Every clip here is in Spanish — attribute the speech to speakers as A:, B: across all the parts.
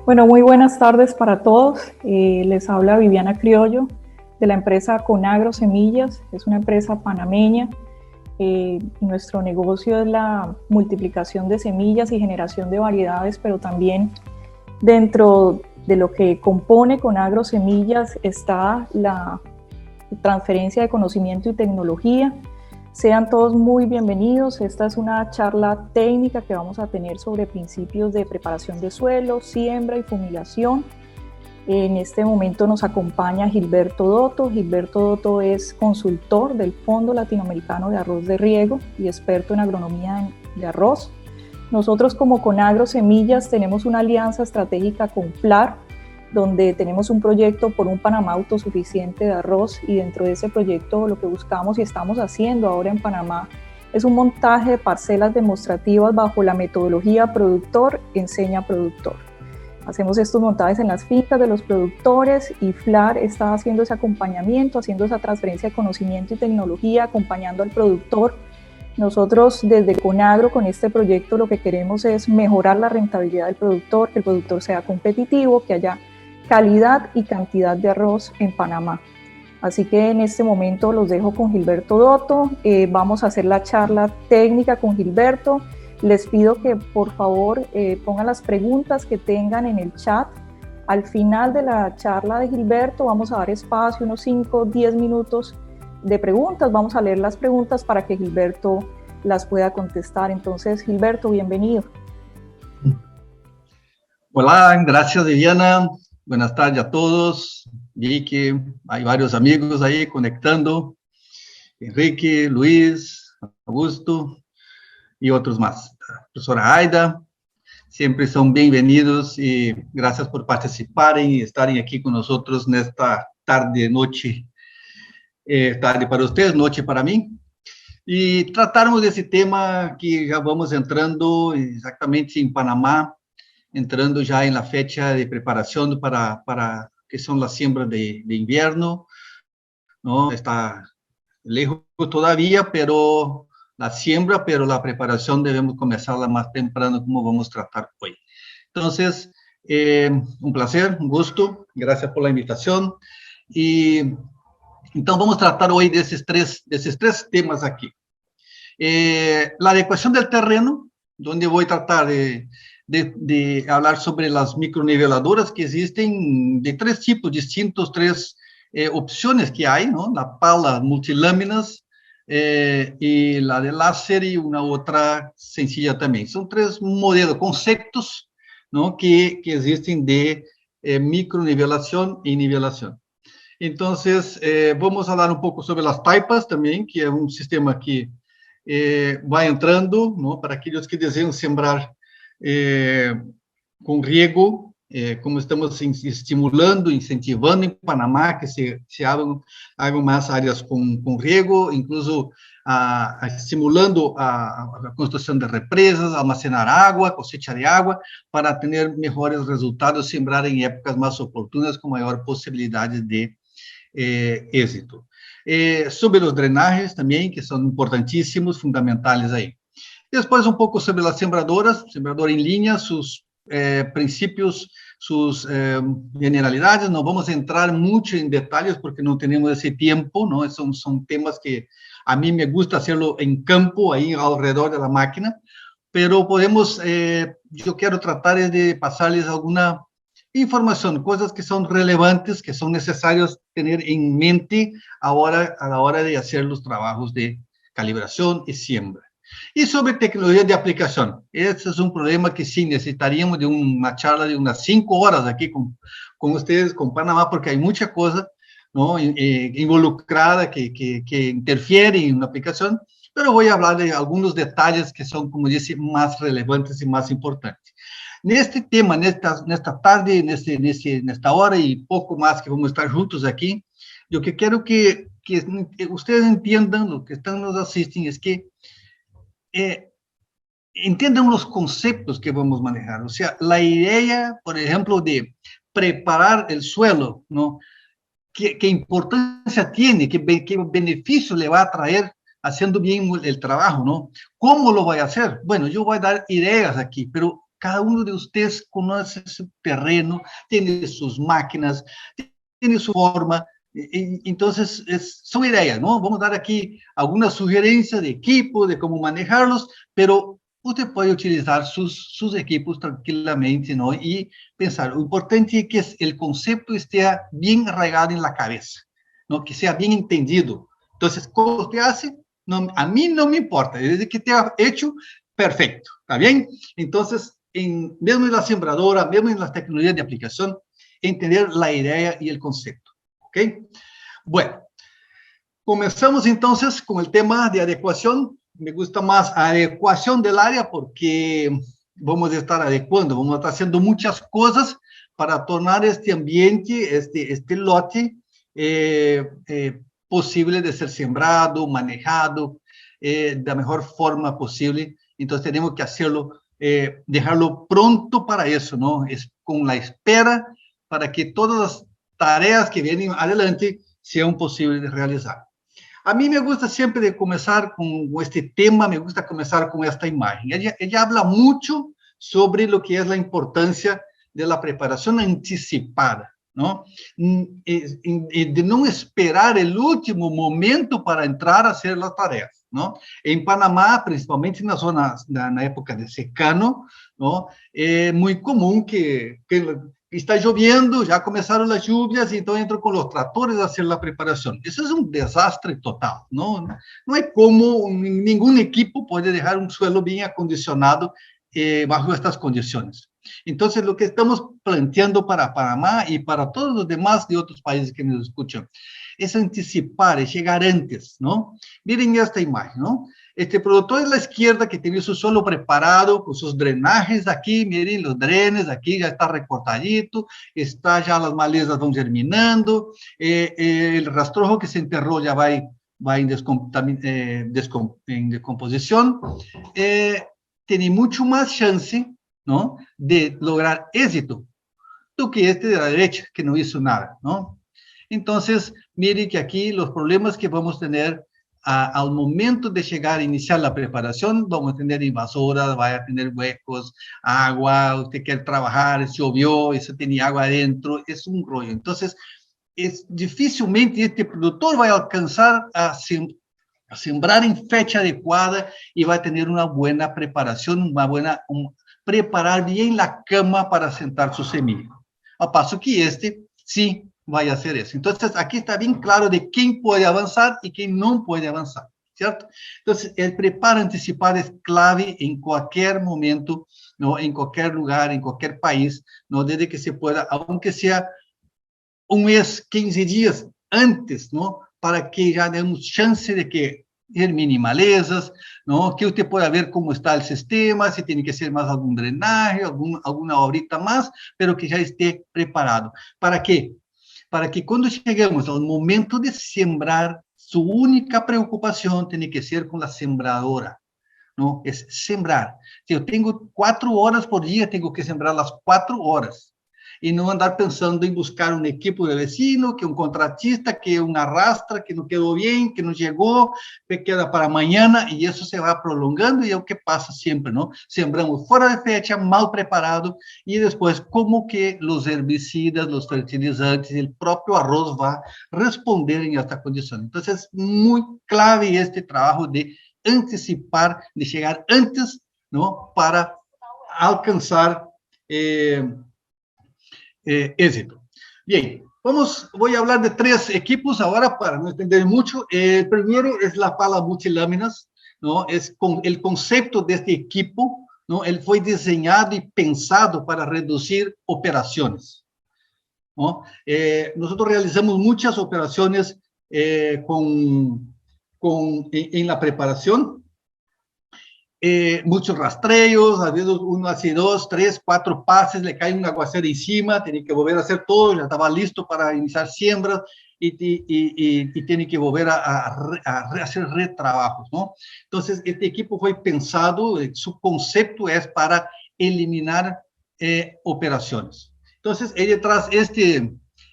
A: Bueno, muy buenas tardes para todos. Les habla Viviana Criollo de la empresa Conagro Semillas. Es una empresa panameña. Nuestro negocio es la multiplicación de semillas y generación de variedades, pero también dentro de lo que compone Conagro Semillas está la transferencia de conocimiento y tecnología. Sean todos muy bienvenidos. Esta es una charla técnica que vamos a tener sobre principios de preparación de suelo, siembra y fumigación. En este momento nos acompaña Gilberto Dotto. Gilberto Dotto es consultor del Fondo Latinoamericano de Arroz de Riego y experto en agronomía de arroz. Nosotros como Conagro Semillas tenemos una alianza estratégica con FLAR, donde tenemos un proyecto por un Panamá autosuficiente de arroz, y dentro de ese proyecto lo que buscamos y estamos haciendo ahora en Panamá es un montaje de parcelas demostrativas bajo la metodología productor enseña productor. Hacemos estos montajes en las fincas de los productores y FLAR está haciendo ese acompañamiento, haciendo esa transferencia de conocimiento y tecnología, acompañando al productor. Nosotros desde Conagro con este proyecto lo que queremos es mejorar la rentabilidad del productor, que el productor sea competitivo, que haya calidad y cantidad de arroz en Panamá. Así que en este momento los dejo con Gilberto Dotto. Vamos a hacer la charla técnica con Gilberto. Les pido que por favor pongan las preguntas que tengan en el chat. Al final de la charla de Gilberto vamos a dar espacio, unos 5 o 10 minutos de preguntas. Vamos a leer las preguntas para que Gilberto las pueda contestar. Entonces, Gilberto, bienvenido.
B: Hola, gracias Viviana. Buenas tardes a todos. Vi que hay varios amigos ahí conectando. Enrique, Luis, Augusto y otros más. Profesora Aida, siempre son bienvenidos y gracias por participar y estar aquí con nosotros en esta tarde, noche. Tarde para ustedes, noche para mí. E tratarmos desse tema que já vamos entrando exatamente em Panamá, entrando já na fecha de preparação para que são as siembras de inverno. Não está lejos todavía, pero la siembra, pero la preparación debemos comenzarla más temprano, como vamos a tratar hoy. Entonces, un placer, un gusto, gracias por la invitación. Y então vamos tratar hoy de esses três temas aqui. La adecuación del terreno, donde voy a tratar de hablar sobre las microniveladoras que existen de tres tipos distintos, tres opciones que hay, ¿no? La pala multiláminas y la de láser y una otra sencilla también. Son tres modelos, conceptos, ¿no? que existen de micronivelación y nivelación. Entonces, vamos a hablar un poco sobre las taipas también, que es un sistema que vai entrando, ¿no? Para aqueles que desejam sembrar com riego, como estamos estimulando, incentivando em Panamá que se abram mais áreas com riego, incluso estimulando a construção de represas, almacenar água, cosecha de água, para ter melhores resultados, sembrar em épocas mais oportunas, com maior possibilidade de êxito. Sobre os drenajes também, que são importantíssimos, fundamentais aí. Depois, um pouco sobre as sembradoras, sembradora em linha, seus princípios, suas generalidades. Não vamos entrar muito em detalhes, porque não temos esse tempo, não? São temas que a mim me gusta hacerlo em campo, aí ao redor da máquina, pero podemos, eu quero tratar de passar-lhes alguma informação, coisas que são relevantes, que são necessárias ter em mente a la hora de fazer os trabalhos de calibração e siembra. E sobre tecnologia de aplicação, esse é um problema que sim, necessitaríamos de uma charla de umas 5 horas aqui com vocês, com Panamá, porque há muita coisa, não, involucrada que interfere na aplicação, mas eu vou falar de alguns detalhes que são, como disse, mais relevantes e mais importantes. Neste tema, nesta tarde, nesta hora e pouco mais que vamos estar juntos aqui, eu que quero que vocês entendam, o que estão nos assistindo, é que entendam os conceitos que vamos manejar. Ou seja, a ideia, por exemplo, de preparar o suelo, ¿no? Que importância tem, que benefício le vai a trazer haciendo bien el trabajo, ¿no? ¿Cómo lo voy a hacer? Bueno, yo voy a dar ideas aquí, pero Cada uno de ustedes conoce su terreno, tiene sus máquinas, tiene su forma. Entonces, es su idea, ¿no? Vamos a dar aquí algunas sugerencias de equipo, de cómo manejarlos, pero usted puede utilizar sus equipos tranquilamente, ¿no? Y pensar, lo importante es que el concepto esté bien arraigado en la cabeza, ¿no? Que sea bien entendido. Entonces, ¿cómo usted hace? No, a mí no me importa, desde que te ha hecho, perfecto, ¿está bien? Entonces, mesmo en la sembradora, mesmo en las tecnologías de aplicación, entender la idea y el concepto, ¿ok? Bueno, comenzamos entonces con el tema de adecuación. Me gusta más adecuación del área porque vamos a estar adecuando, vamos a estar haciendo muchas cosas para tornar este ambiente, este lote, posible de ser sembrado, manejado de la mejor forma posible. Entonces tenemos que hacerlo, dejarlo pronto para eso, ¿no? Es con la espera para que todas las tareas que vienen adelante sean posibles de realizar. A mí me gusta siempre de comenzar con este tema, me gusta comenzar con esta imagen. Ella habla mucho sobre lo que es la importancia de la preparación anticipada, ¿no? De no esperar el último momento para entrar a hacer las tareas, ¿no? En Panamá, principalmente en la zona, en la época de secano, ¿no? Es muy común que está lloviendo, ya comenzaron las lluvias y entonces entro con los tractores a hacer la preparación. Eso es un desastre total, ¿no? No hay cómo, ningún equipo puede dejar un suelo bien acondicionado bajo estas condiciones. Entonces, lo que estamos planteando para Panamá y para todos los demás de otros países que nos escuchan es anticipar, es llegar antes, ¿no? Miren esta imagen, ¿no? Este productor de la izquierda que tiene su suelo preparado con sus drenajes aquí, miren los drenes, aquí ya está recortadito, está ya las malezas van germinando, el rastrojo que se enterró ya va en descomposición, tiene mucho más chance, ¿no?, de lograr éxito do que este de la derecha, que no hizo nada, ¿no? Entonces, miren que aquí los problemas que vamos a tener al momento de llegar a iniciar la preparación, vamos a tener invasoras, va a tener huecos, agua, usted quiere trabajar, llovió, eso tenía agua adentro, es un rollo. Entonces, dificilmente este productor va a alcanzar a sembrar en fecha adecuada y va a tener una buena preparación, preparar bien la cama para sentar su semilla. A paso que este sí vai a hacer eso. Entonces, aquí está bien claro de quién puede avanzar y quién no puede avanzar, ¿cierto? Entonces, el preparo anticipado es clave en cualquier momento, ¿no? En cualquier lugar, en cualquier país, ¿no? Desde que se pueda, aunque sea un mes, 15 días antes, ¿no? Para que ya demos chance de que germine malezas, ¿no? Que usted pueda ver cómo está el sistema, si tiene que hacer más algún drenaje, alguna horita más, pero que ya esté preparado. ¿Para qué? Para que cuando lleguemos al momento de sembrar, su única preocupación tiene que ser con la sembradora, ¿no? Es sembrar. Si yo tengo 4 horas por día, tengo que sembrar las 4 horas. Y no andar pensando en buscar un equipo de vecino, que un contratista, que una arrastra, que no quedó bien, que no llegó, que queda para mañana, y eso se va prolongando, y es lo que pasa siempre, ¿no? Sembramos fuera de fecha, mal preparado, y después como que los herbicidas, los fertilizantes, el propio arroz va a responder en esta condición. Entonces, es muy clave este trabajo de anticipar, de llegar antes, ¿no? Para alcanzar éxito. Bien, voy a hablar de 3 equipos ahora para no extender mucho. El primero es la pala multiláminas, ¿no? Es con el concepto de este equipo, ¿no? Él fue diseñado y pensado para reducir operaciones, ¿no? Nosotros realizamos muchas operaciones en la preparación, muchos rastreos, a veces uno hace 2, 3, 4 pases, le cae un aguacero encima, tiene que volver a hacer todo, ya estaba listo para iniciar siembras y tiene que volver a hacer retrabajos, ¿no? Entonces, este equipo fue pensado, su concepto es para eliminar operaciones. Entonces, ahí detrás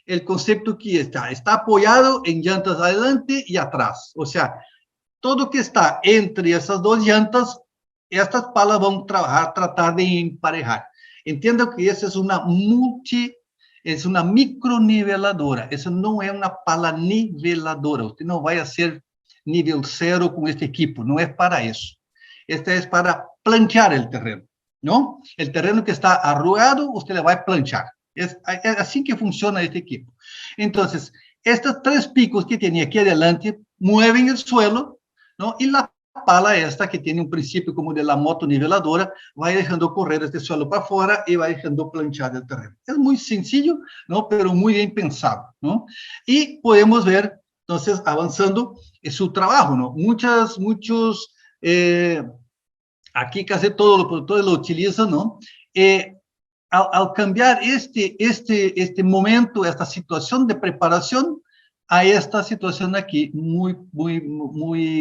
B: el concepto que está apoyado en llantas adelante y atrás, o sea, todo que está entre esas 2 llantas estas palas vão tratar de emparejar. Entenda que essa é uma microniveladora, essa não é uma pala niveladora, você não vai fazer nível 0 com este equipo, não é para isso. Esta é para planchar o terreno, não? O terreno que está arrugado, você le vai planchar. É assim que funciona este equipo. Então, estes 3 picos que tem aqui adelante mueven o suelo, não? E a pala esta, que tem um princípio como de la motoniveladora, vai deixando correr este suelo para fora e vai deixando planchar o terreno. É muito sencillo, não? Pero muito bem pensado, não? E podemos ver, então, avançando, seu trabalho, não? Muitos, aqui quase todos os produtores lo utilizam, não? Al cambiar este momento, esta situação de preparação, a esta situação aqui, muito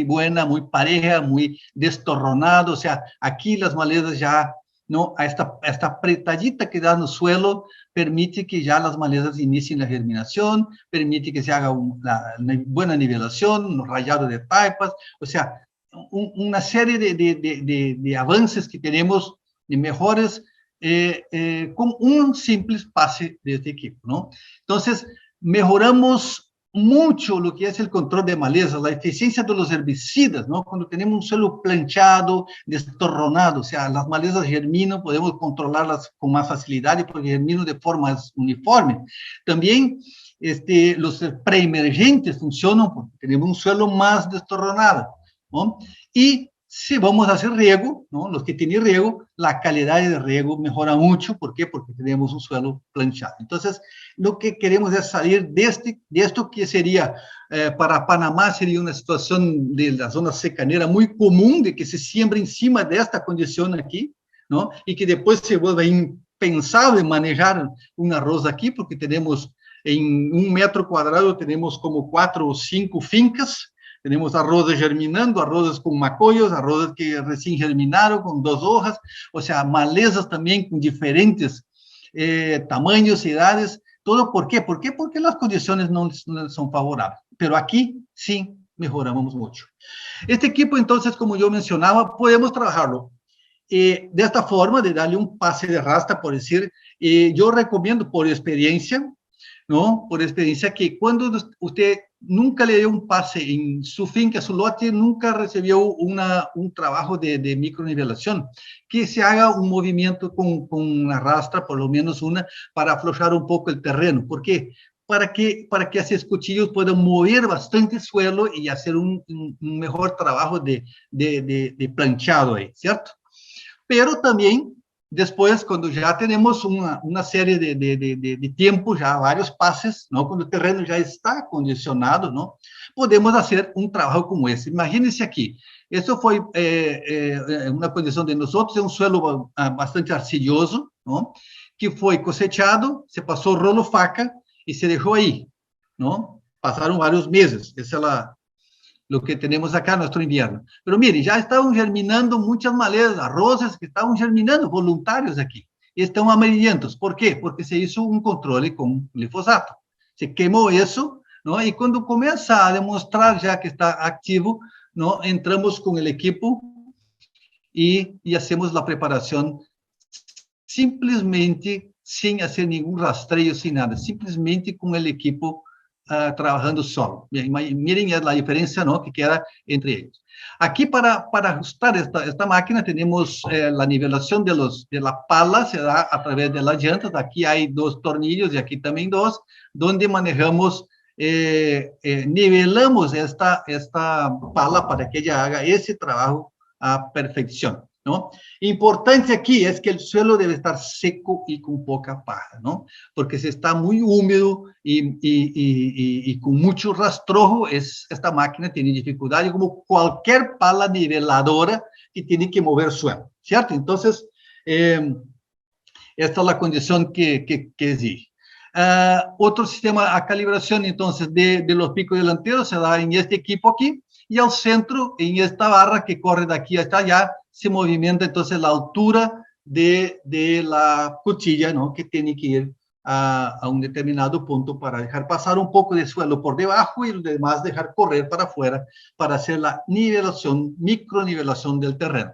B: buena, muito pareja, muito destorronado, ou seja, aqui as malezas já, não, esta apretadita que dá no suelo, permite que já as malezas iniciem a germinação, permite que se haga uma boa nivelação, no rayado de taipas, ou seja, uma série de avanços que temos, de melhores, com um simples passe deste equipo, não? Então, melhoramos muito o que é o controle de malezas, a eficiência dos herbicidas, não? Quando temos um suelo planchado, destorronado, ou seja, as malezas germinam, podemos controlá-las com mais facilidade, porque germinam de forma uniforme. Também, os pré-emergentes funcionam porque temos um suelo mais destorronado, não? E se vamos fazer riego, ¿no? Los que tienen riego, la calidad de riego mejora mucho. ¿Por qué? Porque tenemos un suelo planchado. Entonces, lo que queremos es salir de esto que sería, para Panamá, sería una situación de la zona secanera muy común, de que se siembra encima de esta condición aquí, ¿no? Y que después se vuelve impensable manejar un arroz aquí, porque tenemos, en 1 metro cuadrado, tenemos como 4 o 5 fincas. Temos arrozes germinando, arrozes com macolhos, arrozes que recém germinaram, com 2 hojas, ou seja, malezas também com diferentes tamanhos, idades, todo por quê? Porque as condições não são favoráveis. Pero aqui, sim, melhoramos muito. Este equipo, então, como eu mencionava, podemos trabalhá-lo desta forma, de dar-lhe um passe de rasta, por dizer, eu recomendo por experiência, não? Por experiência, que quando você nunca le dio un pase en su finca, su lote, nunca recibió un trabajo de micronivelación, que se haga un movimiento con una rastra, por lo menos una, para aflojar un poco el terreno. ¿Por qué? Para que esos cuchillos puedan mover bastante suelo y hacer un mejor trabajo de planchado ahí, ¿cierto? Pero también, después, cuando ya tenemos una serie de tiempo, ya varios pases, ¿no? Cuando el terreno ya está acondicionado, ¿no? Podemos hacer un trabajo como ese. Imagínense aquí, esto fue una condición de nosotros, es un suelo bastante arcilloso, ¿no? Que fue cosechado, se pasó rolo faca y se dejó ahí, ¿no? Pasaron varios meses, esa es lo que tenemos acá en nuestro invierno. Pero mire, ya estaban germinando muchas malezas, arroces que estaban germinando, voluntarios aquí, y están amarillentos. ¿Por qué? Porque se hizo un control con glifosato. Se quemó eso, ¿no? Y cuando comienza a demostrar ya que está activo, ¿no? Entramos con el equipo y hacemos la preparación simplesmente sin hacer ningún rastreo, sin nada, simplesmente con el equipo trabajando solo. Miren la diferencia, ¿no? Que queda entre ellos. Aquí para ajustar esta máquina tenemos la nivelación de la pala, se da a través de las llantas. Aquí hay 2 tornillos y aquí también 2, donde manejamos, nivelamos esta pala para que ella haga ese trabajo a perfección, ¿no? Importante aquí es que el suelo debe estar seco y con poca paja, ¿no? Porque si está muy húmedo y con mucho rastrojo, esta máquina tiene dificultad, como cualquier pala niveladora que tiene que mover suelo, ¿cierto? Entonces, esta es la condición que exige. Otro sistema a calibración, entonces, de los picos delanteros se da en este equipo aquí, y al centro, en esta barra que corre de aquí hasta allá, se movimenta entonces la altura de la cuchilla, ¿no? Que tiene que ir a un determinado punto para dejar pasar un poco de suelo por debajo y lo demás dejar correr para afuera para hacer la nivelación, micronivelación del terreno.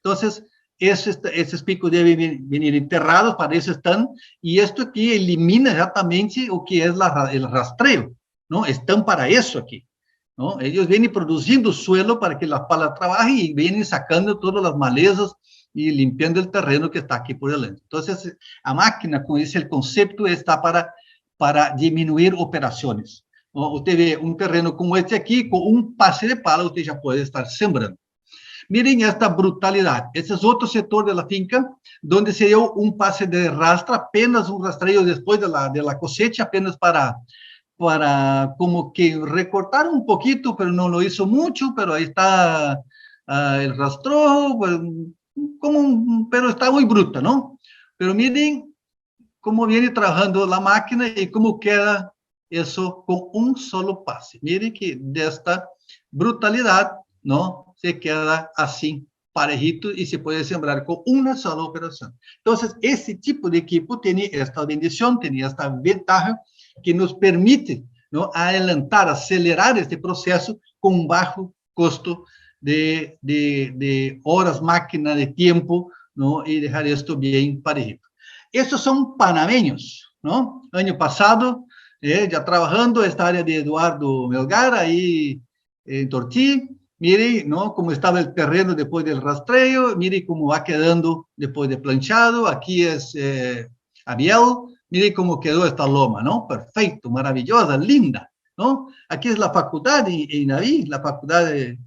B: Entonces, esos picos deben venir enterrados, para eso están, y esto aquí elimina exactamente lo que es el rastreo, ¿no? Están para eso aquí, ¿no? Ellos vienen produciendo suelo para que la pala trabaje y vienen sacando todas las malezas y limpiando el terreno que está aquí por delante. Entonces, a máquina, como dice el concepto, está para disminuir operaciones, ¿no? Usted ve un terreno como este aquí, con un pase de pala, usted ya puede estar sembrando. Miren esta brutalidad. Este es otro sector de la finca, donde se dio un pase de rastra, apenas un rastreo después de la cosecha, apenas para como que recortar un poquito, pero no lo hizo mucho, pero ahí está el rastrojo, pues, pero está muy bruta, ¿no? Pero miren cómo viene trabajando la máquina y cómo queda eso con un solo pase. Miren que de esta brutalidad, ¿no? Se queda así, parejito, y se puede sembrar con una sola operación. Entonces, ese tipo de equipo tiene esta bendición, tiene esta ventaja que nos permite, ¿no?, adelantar, acelerar este proceso con un bajo costo de horas, máquina, de tiempo, ¿no?, y dejar esto bien parejito. Estos son panameños, ¿no? Año pasado, ya trabajando esta área de Eduardo Melgar, ahí en Tortí. Mire, ¿no?, cómo estaba el terreno después del rastreo, mire cómo va quedando después de planchado. Aquí es Ariel, mire cómo quedó esta loma, ¿no? Perfecto, maravillosa, linda, ¿no? Aquí es la facultad de INAVI, la facultad de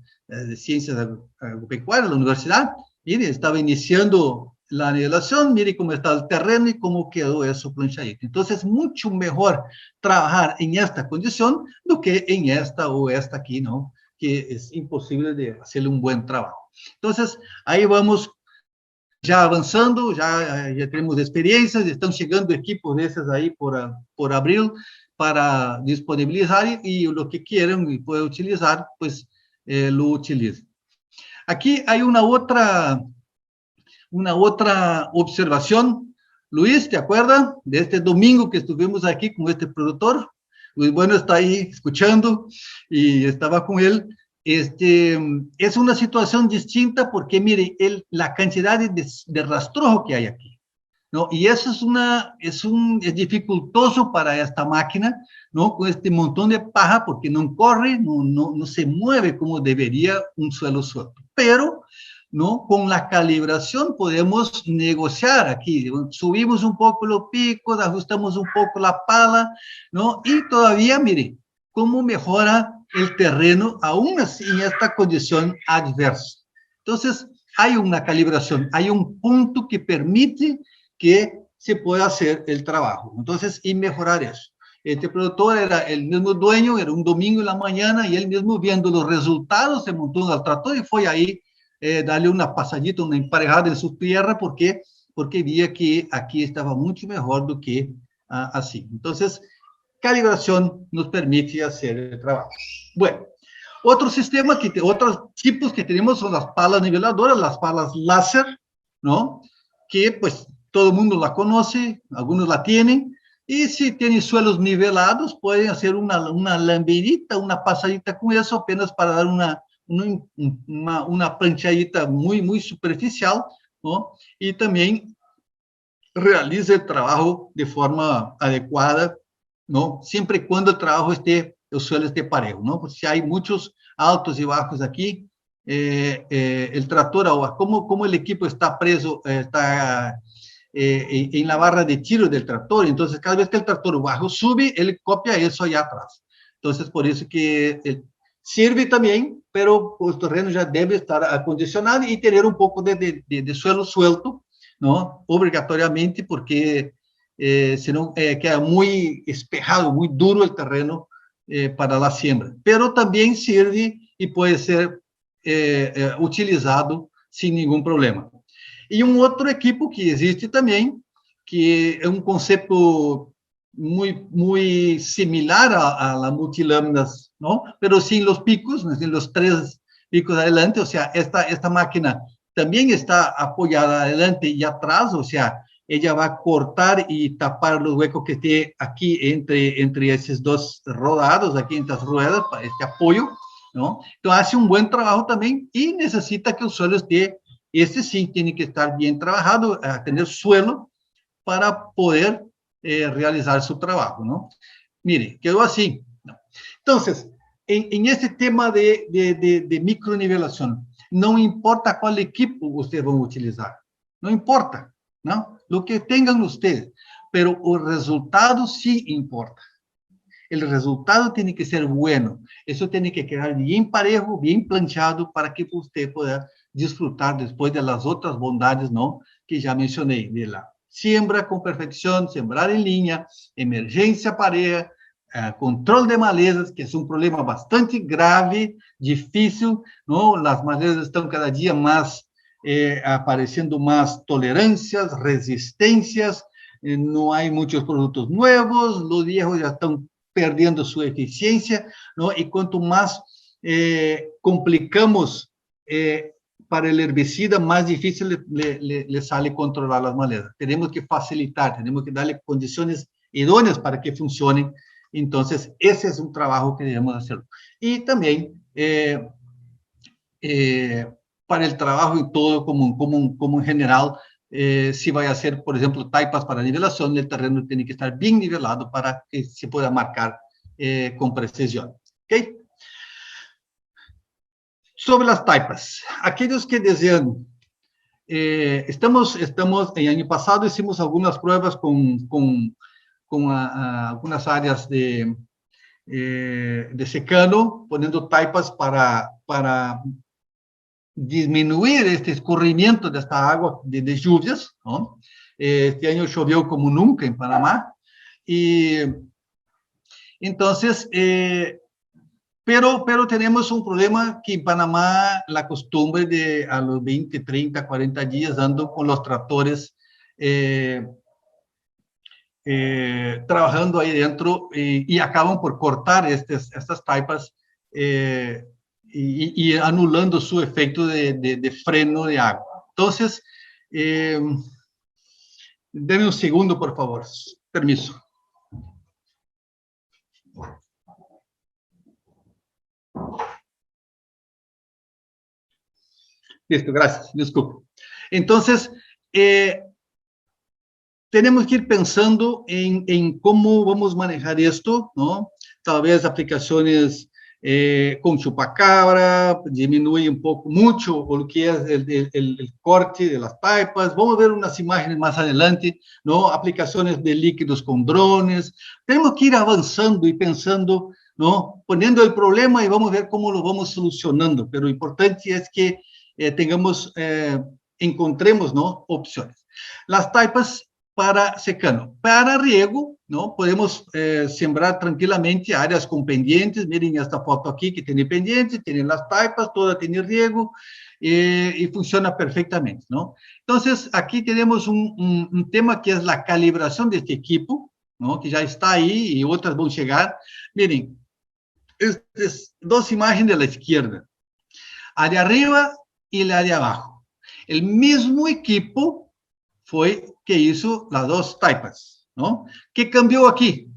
B: Ciencias Agropecuarias, la universidad. Mire, estaba iniciando la nivelación, mire cómo está el terreno y cómo quedó eso planchadito. Entonces, mucho mejor trabajar en esta condición do que en esta o esta aquí, ¿no?, que es imposible de hacerle un buen trabajo. Entonces, ahí vamos ya avanzando, ya tenemos experiencias, están llegando equipos de esos ahí por abril para disponibilizar, y lo que quieran y puedan utilizar, pues lo utilizan. Aquí hay una otra observación. Luis, ¿te acuerdas de este domingo que estuvimos aquí con este productor? Luis Bueno está ahí escuchando y estaba con él. Es una situación distinta porque, mire, la cantidad de rastrojo que hay aquí, ¿no? Y eso es dificultoso para esta máquina, ¿no?, con este montón de paja, porque no corre, no se mueve como debería un suelo suelto. Pero, ¿no?, con la calibración podemos negociar aquí, subimos un poco los picos, ajustamos un poco la pala, ¿no? Y todavía, mire, cómo mejora el terreno aún así en esta condición adversa. Entonces, hay una calibración, hay un punto que permite que se pueda hacer el trabajo, entonces, y mejorar eso. Este productor era el mismo dueño, era un domingo en la mañana, y él mismo, viendo los resultados, se montó al tractor y fue ahí darle una pasadita, una emparejada en su tierra, porque veía que aquí estaba mucho mejor do que así. Entonces, calibración nos permite hacer el trabajo. Bueno, otro sistema, otros tipos que tenemos son las palas niveladoras, las palas láser, ¿no?, que pues todo el mundo la conoce, algunos la tienen, y si tienen suelos nivelados, pueden hacer una lamberita, una pasadita con eso, apenas para dar una planchadita muy, muy superficial, ¿no? Y también realiza el trabajo de forma adecuada, ¿no?, siempre y cuando el suelo esté parejo, ¿no? Pues si hay muchos altos y bajos aquí, el tractor, como el equipo está preso, está en la barra de tiro del tractor, entonces cada vez que el tractor bajo sube, él copia eso allá atrás. Entonces, por eso que sirve también, pero el terreno ya debe estar acondicionado y tener un poco de suelo suelto, ¿no?, obligatoriamente, porque senão queda muy espejado, muy duro el terreno para la siembra. Pero también sirve y puede ser utilizado sin ningún problema. Y un otro equipo que existe también, que es un concepto muy similar a la multiláminas, ¿no?, pero sin los picos, sin los 3 picos adelante. O sea, esta máquina también está apoyada adelante y atrás, o sea, ella va a cortar y tapar los huecos que esté aquí entre esos dos rodados, aquí entre las ruedas, para este apoyo, ¿no? Entonces hace un buen trabajo también, y necesita que el suelo esté Este sí tiene que estar bien trabajado, tener suelo para poder realizar su trabajo, ¿no? Mire, quedó así, ¿no? Entonces, en este tema de micronivelación, no importa cuál equipo ustedes van a utilizar, no importa, ¿no? Lo que tengan ustedes, pero el resultado sí importa. El resultado tiene que ser bueno. Eso tiene que quedar bien parejo, bien planchado, para que usted pueda disfrutar después de las otras bondades, ¿no?, que ya mencioné, de la siembra con perfección, sembrar en línea, emergencia pareja, control de malezas, que es un problema bastante grave, difícil, ¿no? Las malezas están cada día más apareciendo más tolerancias, resistencias, no hay muchos productos nuevos, los viejos ya están perdiendo su eficiencia, ¿no? Y cuanto más complicamos para el herbicida, más difícil le sale controlar las malezas. Tenemos que facilitar, tenemos que darle condiciones idóneas para que funcionen. Entonces, ese es un trabajo que debemos hacer. Y también para el trabajo en todo, como en general, si va a hacer, por ejemplo, taipas para nivelación, el terreno tiene que estar bien nivelado para que se pueda marcar con precisión. ¿Okay? Sobre las taipas, aquellos que desean, estamos, el año pasado hicimos algunas pruebas con algunas áreas de secano, poniendo taipas para disminuir este escurrimiento de esta agua de lluvias, ¿no? Este año llovió como nunca en Panamá, y entonces, pero tenemos un problema que en Panamá la costumbre de a los 20, 30, 40 días ando con los tractores trabajando ahí dentro y acaban por cortar estas taipas y anulando su efecto de freno de agua. Entonces, denme un segundo, por favor. Permiso. Listo, gracias. Disculpe. Entonces, tenemos que ir pensando en cómo vamos a manejar esto, ¿no? Tal vez aplicaciones con chupacabra, disminuye un poco, mucho lo que es el corte de las taipas. Vamos a ver unas imágenes más adelante, ¿no? Aplicaciones de líquidos con drones. Tenemos que ir avanzando y pensando, ¿no? Poniendo el problema y vamos a ver cómo lo vamos solucionando. Pero lo importante es que encontremos, ¿no?, opciones. Las taipas para secano. Para riego, ¿no? Podemos sembrar tranquilamente áreas con pendientes. Miren esta foto aquí que tiene pendientes, tiene las taipas, toda tiene riego y funciona perfectamente, ¿no? Entonces, aquí tenemos un tema que es la calibración de este equipo, ¿no?, que ya está ahí y otras van a llegar. Miren, estas dos imágenes de la izquierda, la de arriba y la de abajo. El mismo equipo fue que hizo las dos taipas, ¿no? ¿Qué cambió aquí?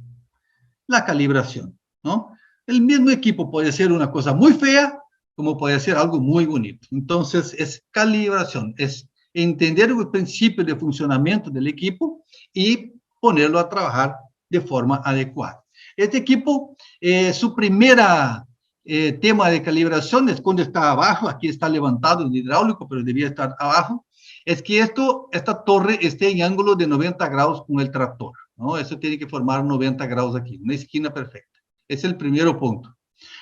B: La calibración, ¿no? El mismo equipo puede ser una cosa muy fea, como puede ser algo muy bonito. Entonces, es calibración, es entender el principio de funcionamiento del equipo y ponerlo a trabajar de forma adecuada. Este equipo, su primera tema de calibración es cuando está abajo. Aquí está levantado el hidráulico, pero debía estar abajo. Es que esta torre esté en ángulo de 90 grados con el tractor, ¿no? Eso tiene que formar 90 grados aquí, una esquina perfecta. Es el primer punto.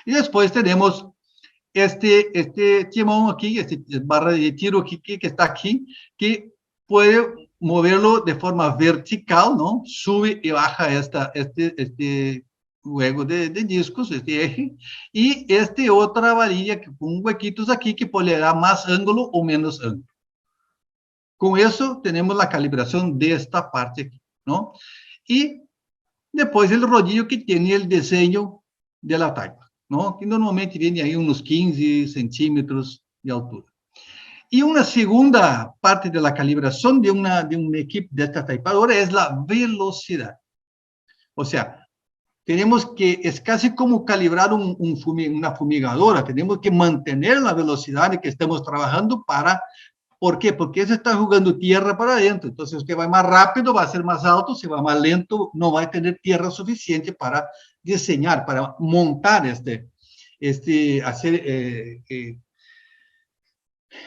B: Y después tenemos este timón aquí, barra de tiro aquí, que está aquí, que puede moverlo de forma vertical, ¿no? Sube y baja este juego de discos, este eje, y otra varilla con huequitos aquí que puede dar más ángulo o menos ángulo. Con eso tenemos la calibración de esta parte aquí, ¿no? Y después el rodillo que tiene el diseño de la taipa, ¿no? Que normalmente viene ahí unos 15 centímetros de altura. Y una segunda parte de la calibración de un equipo de esta taipadora es la velocidad. O sea, es casi como calibrar una fumigadora. Tenemos que mantener la velocidad en que estamos trabajando para ¿Por qué? Porque eso está jugando tierra para adentro. Entonces, usted va más rápido, va a ser más alto, se va más lento, no va a tener tierra suficiente para diseñar, para montar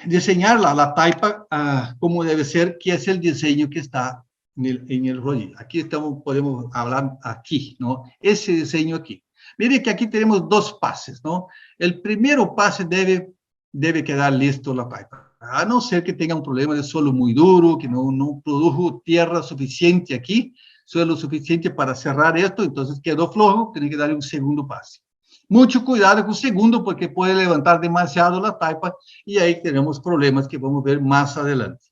B: diseñar la taipa como debe ser, que es el diseño que está en el rodillo. Aquí estamos, podemos hablar aquí, ¿no? Ese diseño aquí. Mire que aquí tenemos dos pases, ¿no? El primero pase debe quedar listo la taipa. A no ser que tenga un problema de suelo muy duro, que no produjo tierra suficiente aquí, suelo suficiente para cerrar esto, entonces quedó flojo, tiene que darle un segundo pase. Mucho cuidado con el segundo, porque puede levantar demasiado la taipa y ahí tenemos problemas que vamos a ver más adelante.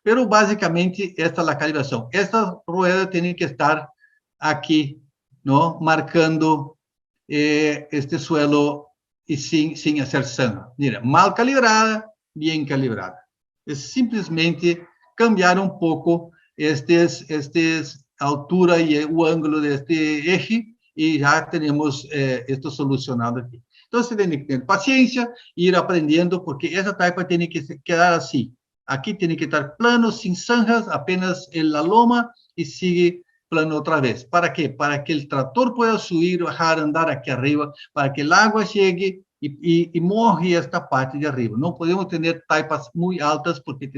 B: Pero básicamente esta es la calibración. Esta rueda tiene que estar aquí, ¿no? Marcando este suelo y sin hacer zanja. Mira, mal calibrada, bien calibrada. Es simplesmente cambiar un poco altura y el ángulo de este eje y ya tenemos esto solucionado aquí. Entonces, tienen que tener paciencia, ir aprendiendo, porque esa taipa tiene que quedar así. Aquí tiene que estar plano, sin zanjas, apenas en la loma y sigue plano otra vez. ¿Para qué? Para que el tractor pueda subir, bajar, andar aquí arriba, para que el agua llegue y moje esta parte de arriba. No podemos tener taipas muy altas porque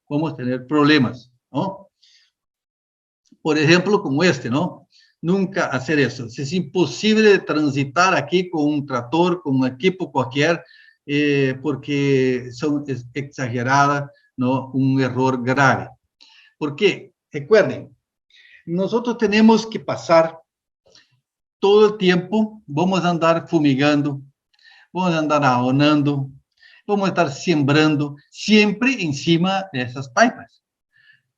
B: vamos a tener problemas, ¿no? Por ejemplo, como este, ¿no? Nunca hacer eso. Es imposible transitar aquí con un tractor, con un equipo cualquier, porque es exagerada, ¿no? Un error grave. ¿Por qué? Recuerden, nosotros tenemos que pasar todo el tiempo, vamos a andar fumigando, vamos a andar abonando, vamos a estar sembrando, siempre encima de esas taipas,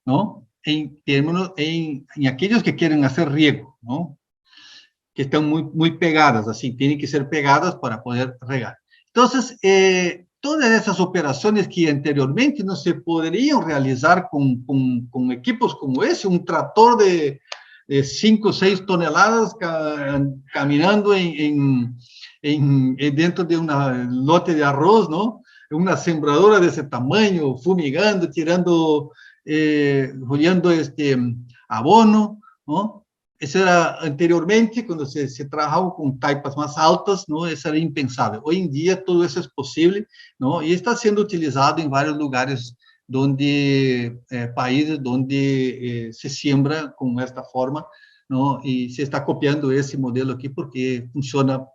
B: ¿no? En aquellos que quieren hacer riego, ¿no? Que están muy pegadas, así, tienen que ser pegadas para poder regar. Entonces, todas esas operaciones que anteriormente no se podrían realizar con equipos como ese, un tractor de 5 o 6 toneladas caminando dentro de un lote de arroz, ¿no? Una sembradora de ese tamaño, fumigando, tirando, juliando abono, ¿no? Eso era anteriormente, cuando se trabajaba con taipas más altas, ¿no? Eso era impensable. Hoy en día todo eso es posible, ¿no? Y está siendo utilizado en varios lugares países donde se siembra con esta forma, ¿no? Y se está copiando ese modelo aquí porque funciona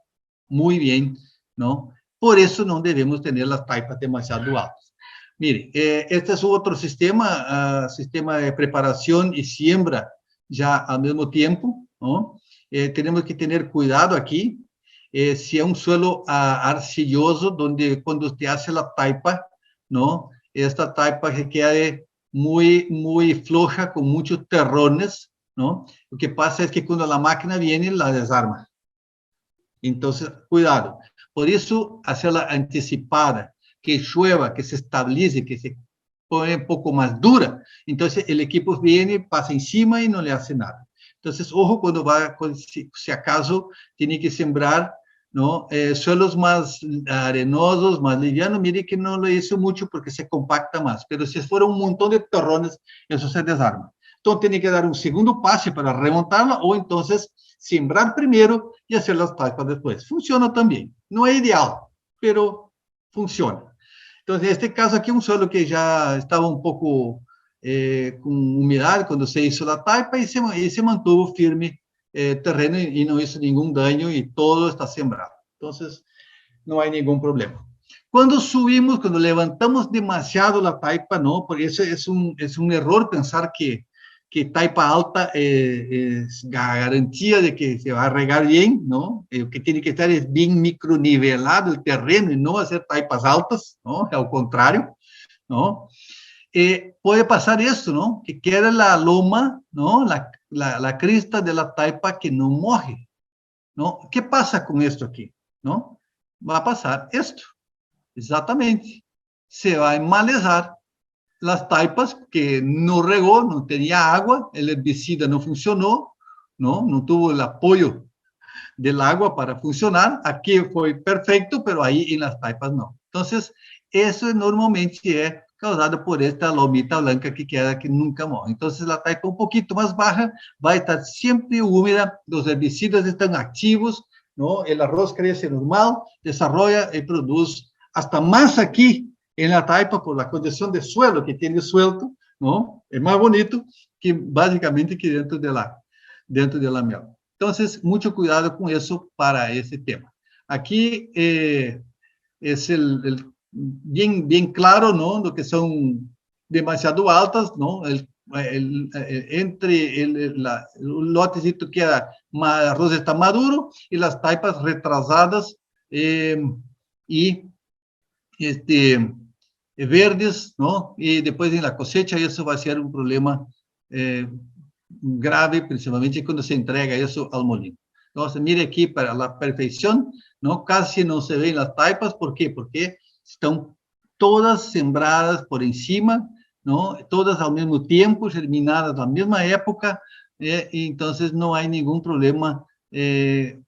B: muy bien, ¿no? Por eso no debemos tener las taipas demasiado altas. Mire, este es otro sistema, sistema de preparación y siembra ya al mismo tiempo, ¿no? Tenemos que tener cuidado aquí, si es un suelo arcilloso, donde cuando usted hace la taipa, ¿no? Esta taipa que quede muy floja, con muchos terrones, ¿no? Lo que pasa es que cuando la máquina viene, la desarma. Entonces, cuidado. Por eso, hacerla anticipada, que llueva, que se estabilice, que se pone un poco más dura. Entonces, el equipo viene, pasa encima y no le hace nada. Entonces, ojo cuando si acaso tiene que sembrar, ¿no? Suelos más arenosos, más livianos, mire que no lo hizo mucho porque se compacta más. Pero si fuera un montón de terrones, eso se desarma. Entonces, tiene que dar un segundo pase para remontarla o entonces sembrar primero y hacer las taipas después. Funciona también. No es ideal, pero funciona. Entonces, en este caso aquí, un suelo que ya estaba un poco con humedad cuando se hizo la taipa y se mantuvo firme terreno y no hizo ningún daño y todo está sembrado. Entonces, no hay ningún problema. Cuando subimos, cuando levantamos demasiado la taipa, ¿no? Porque eso es un error pensar que taipa alta es garantía de que se va a regar bien, ¿no? Lo que tiene que estar es bien micronivelado el terreno y no hacer taipas altas, ¿no? Al contrario, ¿no? Puede pasar esto, ¿no? Que queda la loma, ¿no? La crista de la taipa que no moje, ¿no? ¿Qué pasa con esto aquí? ¿No? Va a pasar esto, exactamente. Se va a enmalezar las taipas que no regó, no tenía agua, el herbicida no funcionó, no tuvo el apoyo del agua para funcionar. Aquí fue perfecto, pero ahí en las taipas no. Entonces, eso normalmente es causada por esta lomita blanca que queda que nunca morre. Entonces, la taipa un poquito más baja va a estar siempre húmeda, los herbicidas están activos, ¿no? El arroz crece normal, desarrolla y produce hasta más aquí en la taipa por la condición de suelo que tiene suelto, ¿no? Es más bonito que básicamente que dentro de la miel. Entonces, mucho cuidado con eso para ese tema. Aquí es bien claro, ¿no? Lo que son demasiado altas, ¿no? Entre el lotecito que el arroz está maduro y las taipas retrasadas y verdes, ¿no? Y después en la cosecha eso va a ser un problema grave, principalmente cuando se entrega eso al molino. Entonces, mire aquí para la perfección, ¿no? Casi no se ven las taipas, ¿por qué? Porque están todas sembradas por encima, ¿no? Todas al mismo tiempo, germinadas a la misma época, y entonces no hay ningún problema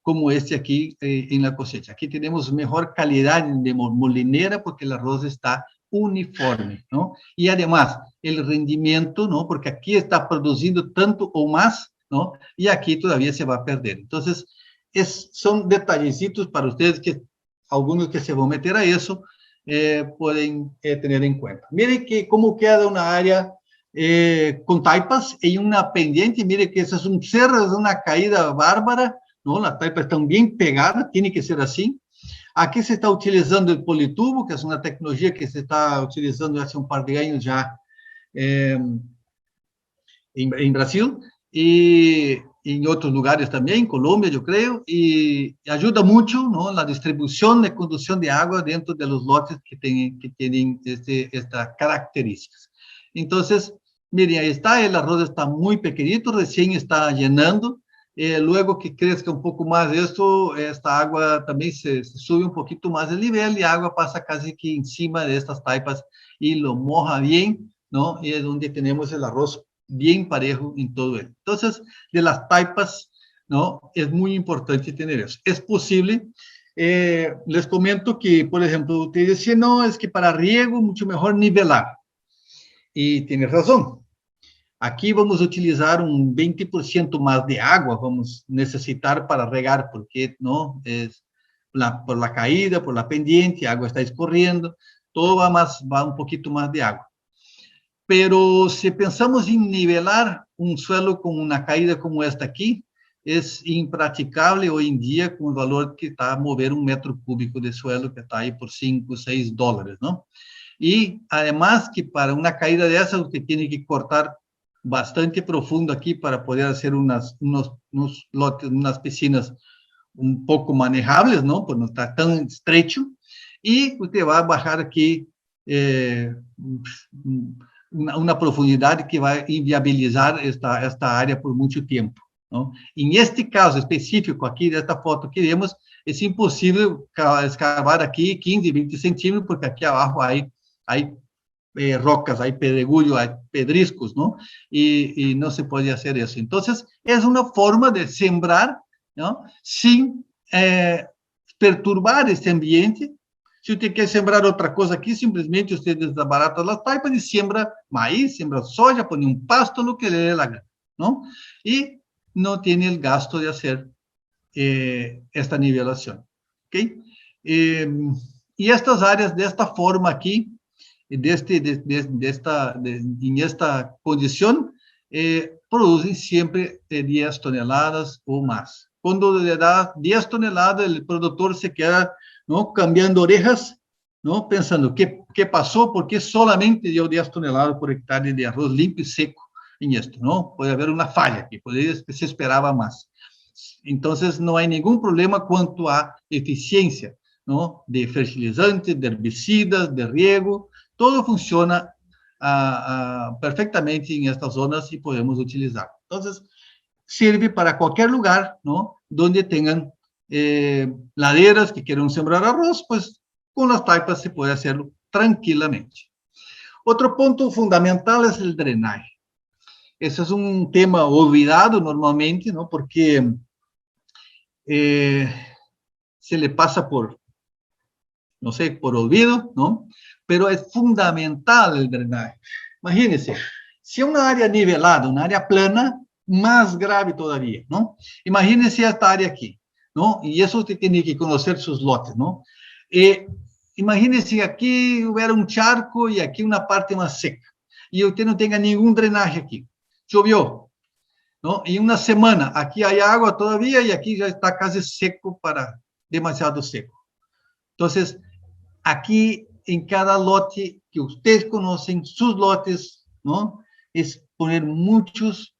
B: como este aquí en la cosecha. Aquí tenemos mejor calidad de molinera porque el arroz está uniforme, ¿no? Y además, el rendimiento, ¿no? Porque aquí está produciendo tanto o más, ¿no? Y aquí todavía se va a perder. Entonces, son detallecitos para ustedes que algunos que se van a meter a eso pueden tener en cuenta. Miren que cómo queda una área con taipas y una pendiente. Mire que eso es un cerro, es una caída bárbara, ¿no? Las taipas están bien pegadas, tiene que ser así. Aquí se está utilizando el politubo, que es una tecnología que se está utilizando hace un par de años ya en Brasil y en otros lugares también, en Colombia, yo creo, y ayuda mucho, ¿no? La distribución de conducción de agua dentro de los lotes que tienen estas características. Entonces, miren, ahí está, el arroz está muy pequeñito, recién está llenando. Luego que crezca un poco más esto, esta agua también se sube un poquito más el nivel y agua pasa casi que encima de estas taipas y lo moja bien, ¿no? Y es donde tenemos el arroz bien parejo en todo él. Entonces, de las taipas, ¿no? Es muy importante tener eso. Es posible, les comento que, por ejemplo, ustedes decían, no, es que para riego mucho mejor nivelar. Y tiene razón. Aquí vamos a utilizar un 20% más de agua, vamos a necesitar para regar, porque no es por la caída, por la pendiente, agua está escorriendo, todo va un poquito más de agua. Pero si pensamos en nivelar un suelo con una caída como esta aquí, es impracticable hoy en día con el valor que está a mover un metro cúbico de suelo que está ahí por $5, $6, ¿no? Y además que para una caída de esa usted tiene que cortar bastante profundo aquí para poder hacer unos lotes, unas piscinas un poco manejables, ¿no? Pues no está tan estrecho. Y usted va a bajar aquí una profundidad que va a inviabilizar esta área por mucho tiempo, ¿no? En este caso específico aquí de esta foto que vemos, es imposible excavar aquí 15, 20 centímetros porque aquí abajo hay rocas, hay pedregullo, hay pedriscos, ¿no? Y no se puede hacer eso. Entonces, es una forma de sembrar, ¿no? Sin perturbar este ambiente. Si usted quer sembrar outra coisa aqui, simplesmente você desbarata as taipas e siembra maíz, siembra soja, põe um pasto, lo que le dé la gana, ¿no? Y no tiene el gasto de hacer esta nivelación, ¿ok? Y estas áreas de esta forma aquí, en esta condición, producen siempre 10 toneladas o más. Cuando le da 10 toneladas, el productor se queda, ¿no? Cambiando orejas, ¿no? Pensando, ¿qué pasó? ¿Por qué solamente dio 10 toneladas por hectárea de arroz limpio y seco en esto? ¿No? Puede haber una falla aquí, se esperaba más. Entonces, no hay ningún problema cuanto a eficiencia, ¿no? De fertilizantes, de herbicidas, de riego, todo funciona perfectamente en estas zonas y podemos utilizar. Entonces, sirve para cualquier lugar, ¿no? Donde tengan laderas que quieran sembrar arroz, pues con las taipas se puede hacerlo tranquilamente. Otro punto fundamental es el drenaje. Ese es un tema olvidado normalmente, ¿no? Porque se le pasa por no sé, por olvido, ¿no? Pero es fundamental el drenaje. Imagínense, si una área nivelada, una área plana, más grave todavía, ¿no? Imagínense esta área aquí, ¿no? Y eso usted tiene que conocer sus lotes, ¿no? Imagínense aquí hubiera un charco y aquí una parte más seca, y usted no tenga ningún drenaje aquí. Llovió, ¿no? Y una semana, aquí hay agua todavía y aquí ya está casi seco para demasiado seco. Entonces, aquí en cada lote que ustedes conocen, sus lotes, ¿no? Es poner muchos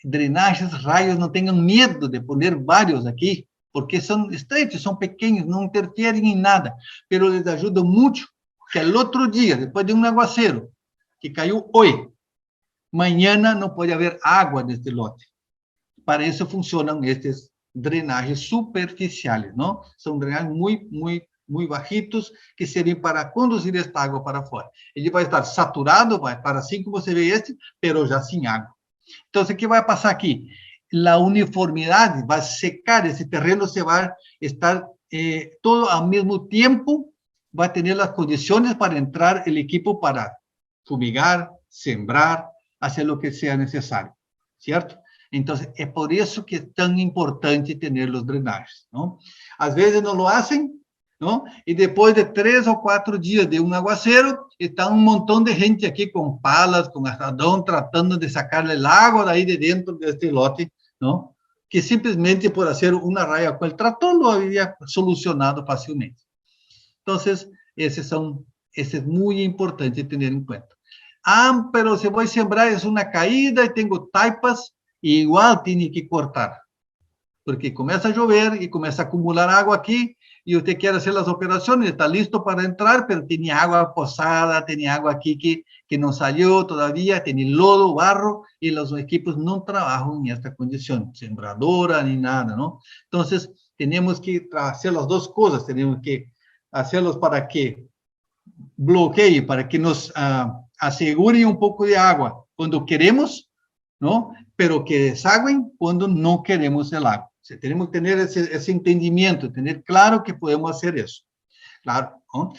B: drenajes, rayos, no tengan miedo de poner varios aquí, porque son estrechos, son pequeños, no interfieren en nada, pero les ayuda mucho que el otro día, después de un aguacero que cayó hoy, mañana no puede haber agua en este lote. Para eso funcionan estos drenajes superficiales, ¿no? Son drenajes muy bajitos que sirven para conducir esta agua para fora. Ele vai estar saturado, vai estar assim como você vê este, pero já sem água. Então, o que vai passar aqui? A uniformidade vai secar esse terreno, você vai estar todo ao mesmo tempo, vai ter as condições para entrar o equipo para fumigar, sembrar, fazer o que seja necessário, certo? Então, é por isso que é tão importante ter os drenagens, não? Às vezes não lo hacen, não? E depois de 3 ou 4 dias de um aguacero, está um montão de gente aqui com palas, com asadão, tratando de sacar a água daí de dentro deste lote, não? Que simplesmente por fazer uma raya com o trator lo havia solucionado facilmente. Então, esse é muito importante ter em conta. Ah, pero se vou sembrar é uma caída e tenho taipas, e igual tem que cortar, porque começa a chover e começa a acumular água aqui, e você quer fazer as operações, está listo para entrar, mas tem água posada, tem água aqui que não saiu todavia, tem lodo, barro, e os equipos não trabalham nesta condição, sembradora nem nada, não? Então, temos que fazer as duas coisas, temos que fazê-los para que bloqueiem, para que nos assegurem um pouco de água quando queremos, não? Pero que desagüen quando não queremos el agua. Tenemos que ter esse entendimento, ter claro que podemos fazer isso. Claro, ¿no?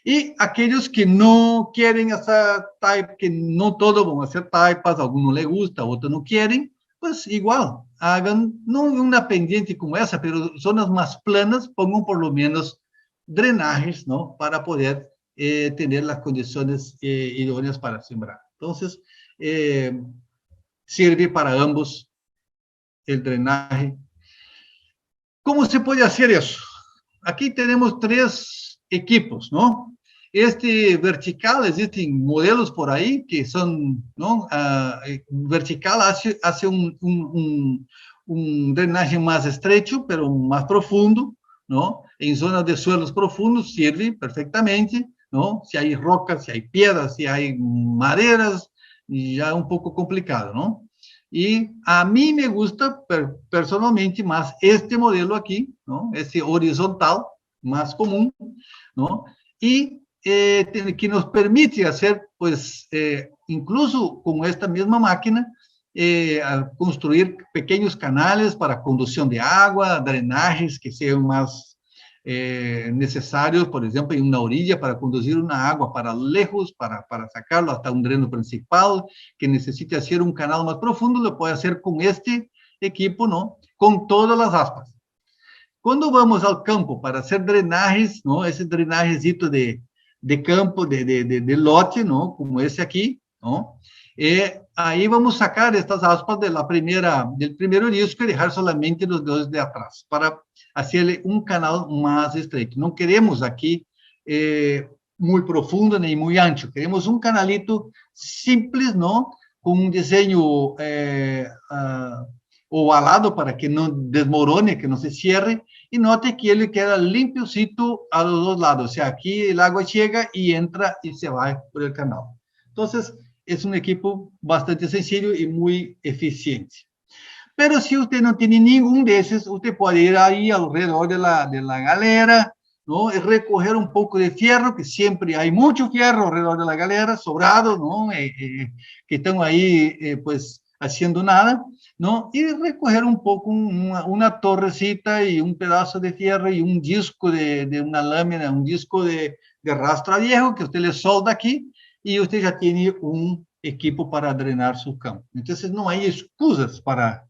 B: E aqueles que não querem essa taipa, que não todos vão fazer taipas, alguns não les gusta, outros não querem, pues igual, hagan, não uma pendiente como essa, pero zonas mais planas, pongan por lo menos drenajes, ¿no? Para poder ter as condições idôneas para sembrar. Então, sirve para ambos el drenaje. ¿Cómo se puede hacer eso? Aquí tenemos 3 equipos, ¿no? Este vertical, existen modelos por ahí que son, ¿no? Vertical hace un drenaje más estrecho, pero más profundo, ¿no? En zonas de suelos profundos sirve perfectamente, ¿no? Si hay rocas, si hay piedras, si hay maderas, ya un poco complicado, ¿no? Y a mí me gusta personalmente más este modelo aquí, ¿no? Este horizontal, más común, ¿no? Y que nos permite hacer, pues, incluso con esta misma máquina, construir pequeños canales para conducción de agua, drenajes que sean más necesarios, por ejemplo, en una orilla para conducir una agua para lejos, para sacarlo hasta un dreno principal, que necesite hacer un canal más profundo, lo puede hacer con este equipo, ¿no? Con todas las aspas. Cuando vamos al campo para hacer drenajes, ¿no? Ese drenajecito de campo, de lote, ¿no? Como ese aquí, ¿no? Ahí vamos a sacar estas aspas del primer disco y dejar solamente los dos de atrás para hacerle un canal más estrecho. No queremos aquí muy profundo ni muy ancho, queremos un canalito simple, ¿no? Con un diseño ovalado para que no desmorone, que no se cierre, y note que él queda limpiocito a los dos lados, o sea, aquí el agua llega y entra y se va por el canal. Entonces, es un equipo bastante sencillo y muy eficiente. Pero si usted no tiene ningún de esos, usted puede ir ahí alrededor de la galera, ¿no? Y recoger un poco de fierro, que siempre hay mucho fierro alrededor de la galera, sobrado, ¿no? Que están ahí, pues, haciendo nada, ¿no? Y recoger un poco una torrecita y un pedazo de fierro y un disco de una lámina, un disco de rastra viejo que usted le solda aquí y usted ya tiene un equipo para drenar su campo. Entonces no hay excusas para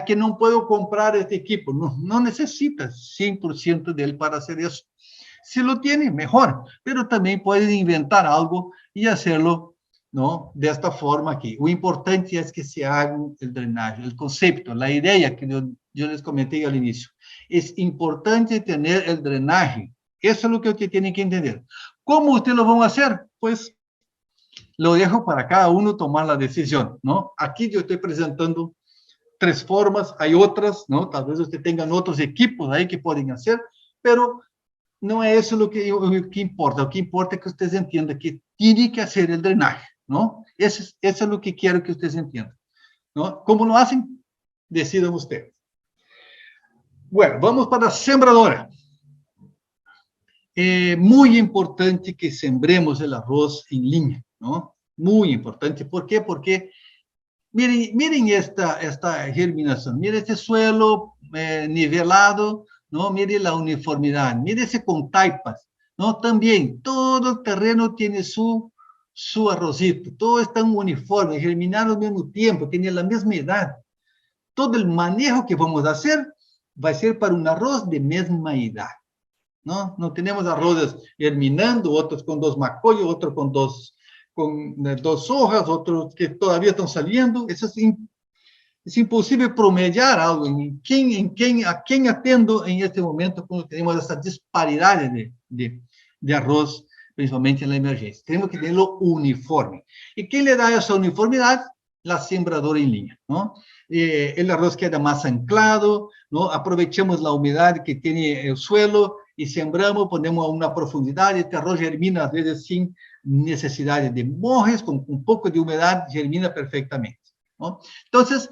B: que no puedo comprar este equipo. No, no necesitas 100% de él para hacer eso. Si lo tiene, mejor, pero también pueden inventar algo y hacerlo, ¿no? De esta forma aquí. Lo importante es que se haga el drenaje, el concepto, la idea que yo les comenté al inicio. Es importante tener el drenaje. Eso es lo que usted tiene que entender. ¿Cómo usted lo va a hacer? Pues lo dejo para cada uno tomar la decisión, ¿no? Aquí yo estoy presentando 3 formas, hay otras, ¿no? Tal vez usted tengan otros equipos ahí que pueden hacer, pero no es eso lo que importa. Lo que importa es que ustedes entiendan que tiene que hacer el drenaje, ¿no? Eso es lo que quiero que ustedes entiendan, ¿no? ¿Cómo lo hacen? Decidan ustedes. Bueno, vamos para la sembradora. Muy importante que sembremos el arroz en línea, ¿no? Muy importante. ¿Por qué? Porque miren esta germinación, miren este suelo nivelado, ¿no? Mire la uniformidad, mire ese con taipas, ¿no? También todo el terreno tiene su arrocito, todo está uniforme, germinado al mismo tiempo, tiene la misma edad. Todo el manejo que vamos a hacer va a ser para un arroz de misma edad, ¿no? No tenemos arroces germinando, otros con 2 macollos, otros con dos hojas, otros que todavía están saliendo. Eso es imposible promediar algo. ¿A quién atendo en este momento cuando tenemos esa disparidad de arroz, principalmente en la emergencia? Tenemos que tenerlo uniforme. ¿Y quién le da esa uniformidad? La sembradora en línea, ¿no? El arroz queda más anclado, ¿no? Aprovechamos la humedad que tiene el suelo y sembramos, ponemos a una profundidad, este arroz germina a veces sin necesidad de mojes, con un poco de humedad germina perfectamente, ¿no? Entonces,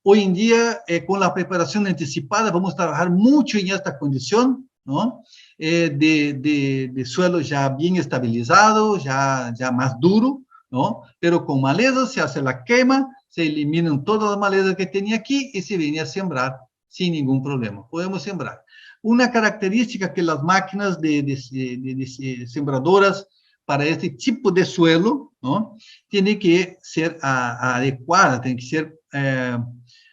B: hoy en día, con la preparación anticipada, vamos a trabajar mucho en esta condición, ¿no? De suelo ya bien estabilizado, ya más duro, ¿no? Pero con malezas se hace la quema, se eliminan todas las malezas que tenía aquí y se viene a sembrar sin ningún problema. Podemos sembrar. Una característica que las máquinas de sembradoras para este tipo de suelo, ¿no? Tiene que ser adecuada, tiene que ser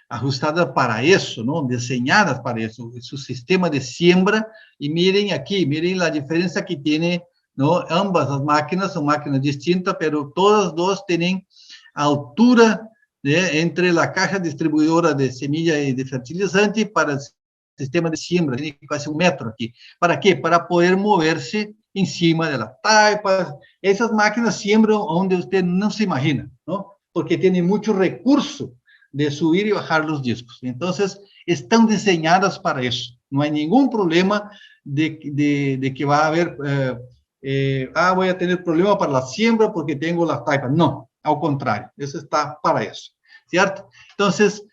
B: ajustadas para eso, ¿no? Diseñadas para eso, su sistema de siembra. Y miren aquí, miren la diferencia que tiene, ¿no? Ambas las máquinas son máquinas distintas, pero todas dos tienen altura entre la caja distribuidora de semilla y de fertilizante para el sistema de siembra, tiene casi 1 metro aquí. ¿Para qué? Para poder moverse encima de las taipas. Esas máquinas siembran donde usted no se imagina, ¿no? Porque tienen mucho recurso de subir y bajar los discos. Entonces, están diseñadas para eso. No hay ningún problema de que va a haber, voy a tener problema para la siembra porque tengo las taipas. No, al contrario, eso está para eso, ¿cierto? Entonces,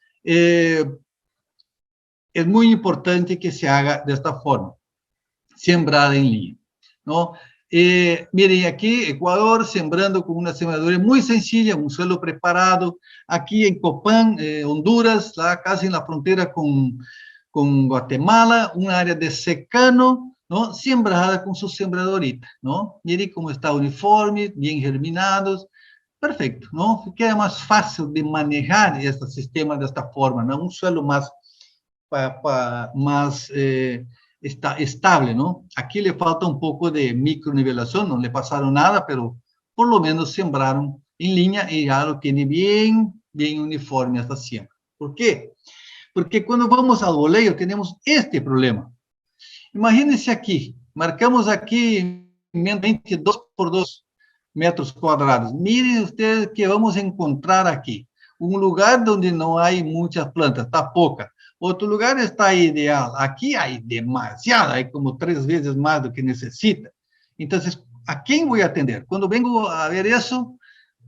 B: es muy importante que se haga de esta forma, sembrada en línea, ¿no? Miren, aquí Ecuador sembrando con una sembradora muy sencilla, un suelo preparado. Aquí en Copán, Honduras, casi en la frontera con Guatemala, un área de secano, ¿no? Sembrada con su sembradorita, ¿no? Miren cómo está uniforme, bien germinados. Perfecto, ¿no? Queda más fácil de manejar este sistema de esta forma, ¿no? Un suelo más está estable, ¿no? Aquí le falta un poco de micronivelación, no le pasaron nada, pero por lo menos sembraron en línea y ya lo tiene bien uniforme esta siembra. ¿Por qué? Porque cuando vamos al boleo tenemos este problema. Imagínense aquí, marcamos aquí 22 por 2 metros cuadrados. Miren ustedes que vamos a encontrar aquí. Un lugar donde no hay muchas plantas, está poca. Otro lugar está ideal. Aquí hay demasiado, hay como 3 veces más do que necesita. Entonces, ¿a quién voy a atender? Cuando vengo a ver eso,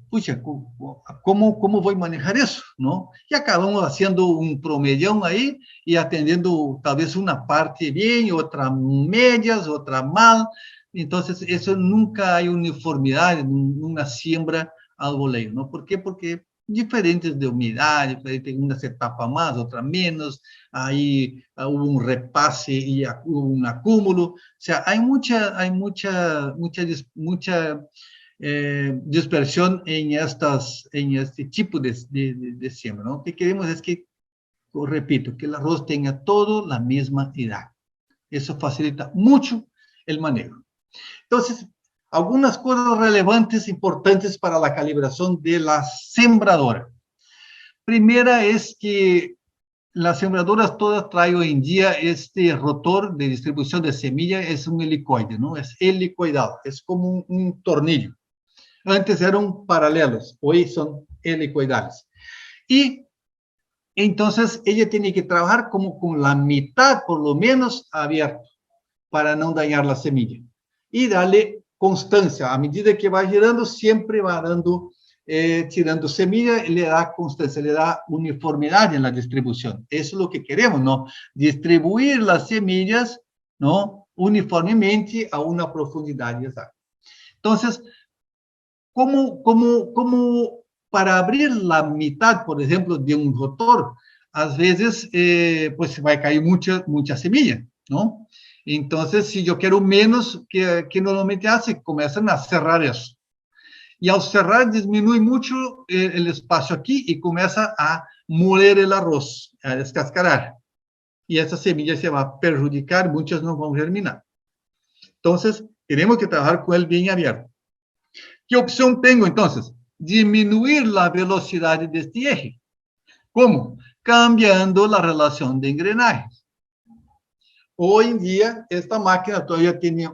B: pucha, ¿cómo voy a manejar eso? ¿No? Y acabamos haciendo un promedión ahí y atendiendo tal vez una parte bien, otra medias, otra mal. Entonces, eso nunca hay uniformidad en una siembra al boleo, ¿no? ¿Por qué? Porque diferentes de humedad, diferentes, una se tapa más, otra menos, ahí hubo un repase y hubo un acúmulo, o sea, hay mucha dispersión en este tipo de siembra, ¿no? Lo que queremos es que, repito, que el arroz tenga todo la misma edad. Eso facilita mucho el manejo. Entonces, algunas cosas relevantes, importantes para la calibración de la sembradora. Primera es que las sembradoras todas traen hoy en día este rotor de distribución de semilla, es un helicoide, ¿no? Es helicoidal, es como un tornillo. Antes eran paralelos, hoy son helicoidales. Y entonces ella tiene que trabajar como con la mitad, por lo menos, abierto, para no dañar la semilla. Y darle constancia. A medida que va girando, siempre va dando, tirando semilla, y le da constancia, le da uniformidad en la distribución. Eso es lo que queremos, ¿no? Distribuir las semillas, ¿no? Uniformemente a una profundidad exacta. Entonces, como para abrir la mitad, por ejemplo, de un rotor, a veces, pues va a caer mucha semilla, ¿no? Entonces, si yo quiero menos, que normalmente hace, comienzan a cerrar eso. Y al cerrar, disminuye mucho el espacio aquí y comienza a moler el arroz, a descascarar. Y esa semilla se va a perjudicar, muchas no van a germinar. Entonces, tenemos que trabajar con él bien abierto. ¿Qué opción tengo entonces? Disminuir la velocidad de este eje. ¿Cómo? Cambiando la relación de engranajes. Hoy en día, esta máquina todavía tiene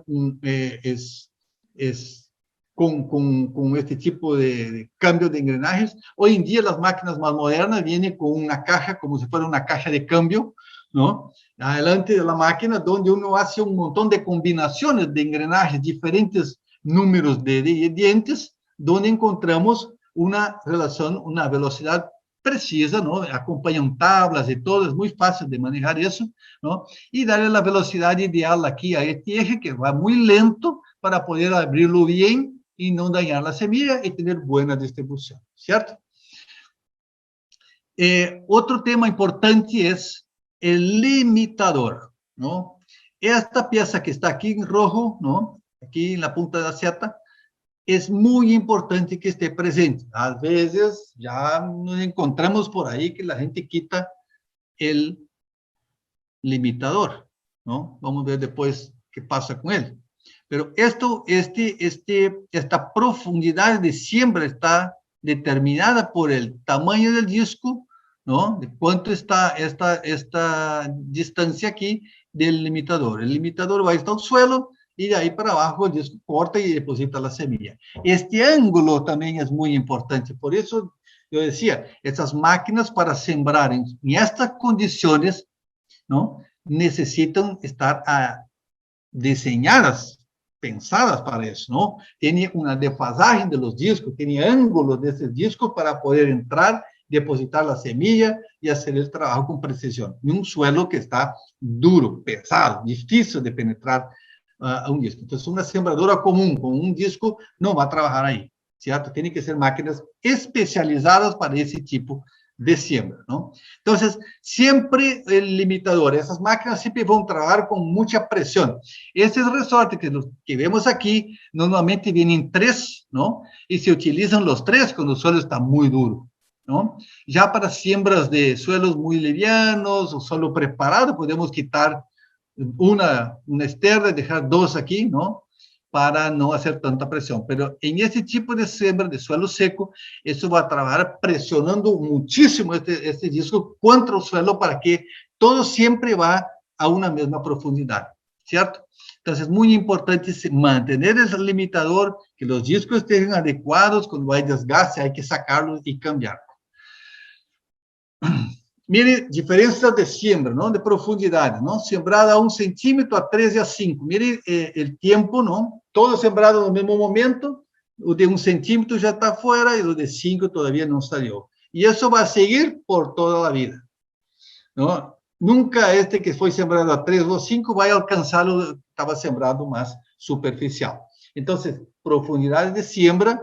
B: con este tipo de cambio de engranajes. Hoy en día, las máquinas más modernas vienen con una caja, como si fuera una caja de cambio, ¿no? Adelante de la máquina, donde uno hace un montón de combinaciones de engranajes, diferentes números de dientes, donde encontramos una relación, una velocidad precisa, ¿no? Acompañan tablas y todo, es muy fácil de manejar eso, ¿no? Y darle la velocidad ideal aquí a este eje, que va muy lento, para poder abrirlo bien y no dañar la semilla y tener buena distribución, ¿cierto? Otro tema importante es el limitador, ¿no? Esta pieza que está aquí en rojo, ¿no? Aquí en la punta de la seta, es muy importante que esté presente. A veces ya nos encontramos por ahí que la gente quita el limitador, ¿no? Vamos a ver después qué pasa con él. Pero esta profundidad de siembra está determinada por el tamaño del disco, ¿no? De cuánto está esta distancia aquí del limitador. El limitador va a estar al suelo y de ahí para abajo el disco corta y deposita la semilla. Este ángulo también es muy importante. Por eso yo decía, estas máquinas para sembrar en estas condiciones, ¿no? Necesitan estar diseñadas, pensadas para eso, ¿no? Tiene una desfasaje de los discos, tiene ángulos de ese disco para poder entrar, depositar la semilla y hacer el trabajo con precisión. En un suelo que está duro, pesado, difícil de penetrar a un disco. Entonces, una sembradora común con un disco no va a trabajar ahí, ¿cierto? Tienen que ser máquinas especializadas para ese tipo de siembra, ¿no? Entonces, siempre el limitador, esas máquinas siempre van a trabajar con mucha presión. Estos resortes que vemos aquí, normalmente vienen 3, ¿no? Y se utilizan los 3 cuando el suelo está muy duro, ¿no? Ya para siembras de suelos muy livianos o suelo preparado, podemos quitar una externa y dejar 2 aquí, ¿no? Para no hacer tanta presión. Pero en este tipo de siembra de suelo seco, eso va a trabajar presionando muchísimo este disco contra el suelo para que todo siempre va a una misma profundidad, ¿cierto? Entonces, es muy importante mantener el limitador, que los discos estén adecuados, cuando hay desgaste hay que sacarlos y cambiarlos. Mire, diferencias de siembra, ¿no? De profundidad, ¿no? Sembrada a 1 centímetro, a 3 y a 5. Mire el tiempo, ¿no? Todo sembrado en el mismo momento, o de 1 centímetro ya está fuera y lo de 5 todavía no salió. Y eso va a seguir por toda la vida, ¿no? Nunca este que fue sembrado a 3 o 5 va a alcanzar lo que estaba sembrado más superficial. Entonces, profundidades de siembra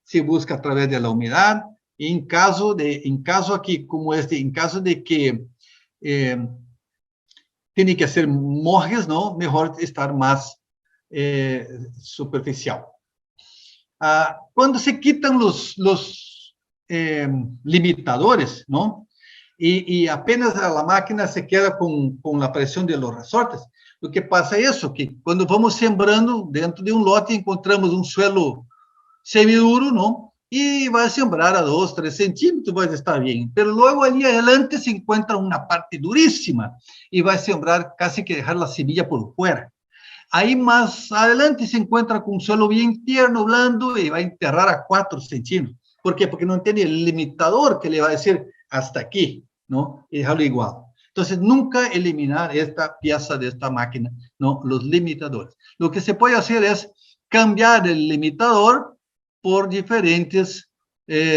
B: se busca a través de la humedad, y en caso aquí como este, en caso de que tiene que hacer morres, ¿no? Mejor estar más superficial. Cuando se quitan los limitadores, ¿no? Y apenas la máquina se queda con la presión de los resortes, lo que pasa es eso, que cuando vamos sembrando dentro de un lote, encontramos un suelo semiduro, ¿no? Y va a sembrar a 2, 3 centímetros, va a estar bien. Pero luego allí adelante se encuentra una parte durísima y va a sembrar casi que dejar la semilla por fuera. Ahí más adelante se encuentra con un suelo bien tierno, blando, y va a enterrar a 4 centímetros. ¿Por qué? Porque no tiene el limitador que le va a decir hasta aquí, ¿no? Y dejarlo igual. Entonces, nunca eliminar esta pieza de esta máquina, ¿no? Los limitadores. Lo que se puede hacer es cambiar el limitador por diferentes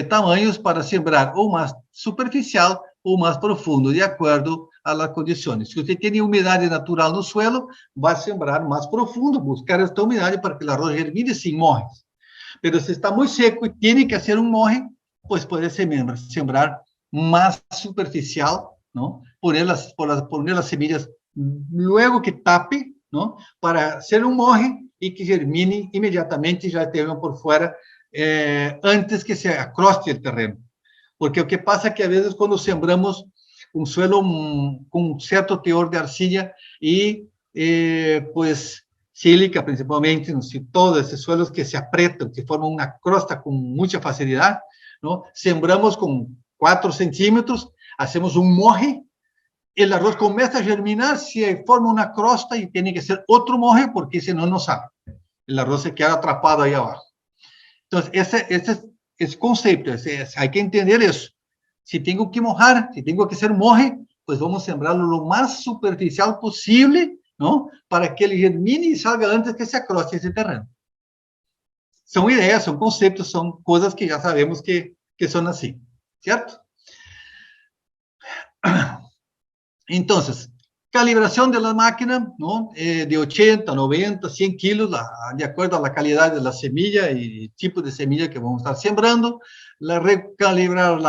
B: tamaños para sembrar o más superficial o más profundo, de acuerdo a las condiciones. Si usted tiene humedad natural no suelo, va a sembrar más profundo, buscar esta humedad para que el arroz germine sin mojes. Pero si está muy seco y tiene que hacer un moje, pues puede sembrar más superficial, ¿no? Poner las semillas luego que tape, ¿no? Para hacer un moje y que germine inmediatamente y ya tengan por fuera antes que se acroste el terreno. Porque lo que pasa es que a veces cuando sembramos un suelo con cierto teor de arcilla y pues sílica principalmente, ¿no? Si todos esos suelos que se aprietan, que forman una crosta con mucha facilidad, ¿no? Sembramos con 4 centímetros, hacemos un moje, el arroz comienza a germinar, se forma una crosta y tiene que ser otro moje porque si no, no sale. El arroz se queda atrapado ahí abajo. Entonces, ese concepto, hay que entender eso. Si tengo que mojar, si tengo que hacer moje, pues vamos a sembrarlo lo más superficial posible, ¿no? Para que ele germine y salga antes que se acroste ese terreno. Son ideas, son conceptos, son cosas que ya sabemos que son así, ¿cierto? Entonces, calibración de la máquina, ¿no? De 80, 90, 100 kilos, de acuerdo a la calidad de la semilla y tipo de semilla que vamos a estar sembrando. Recalibrar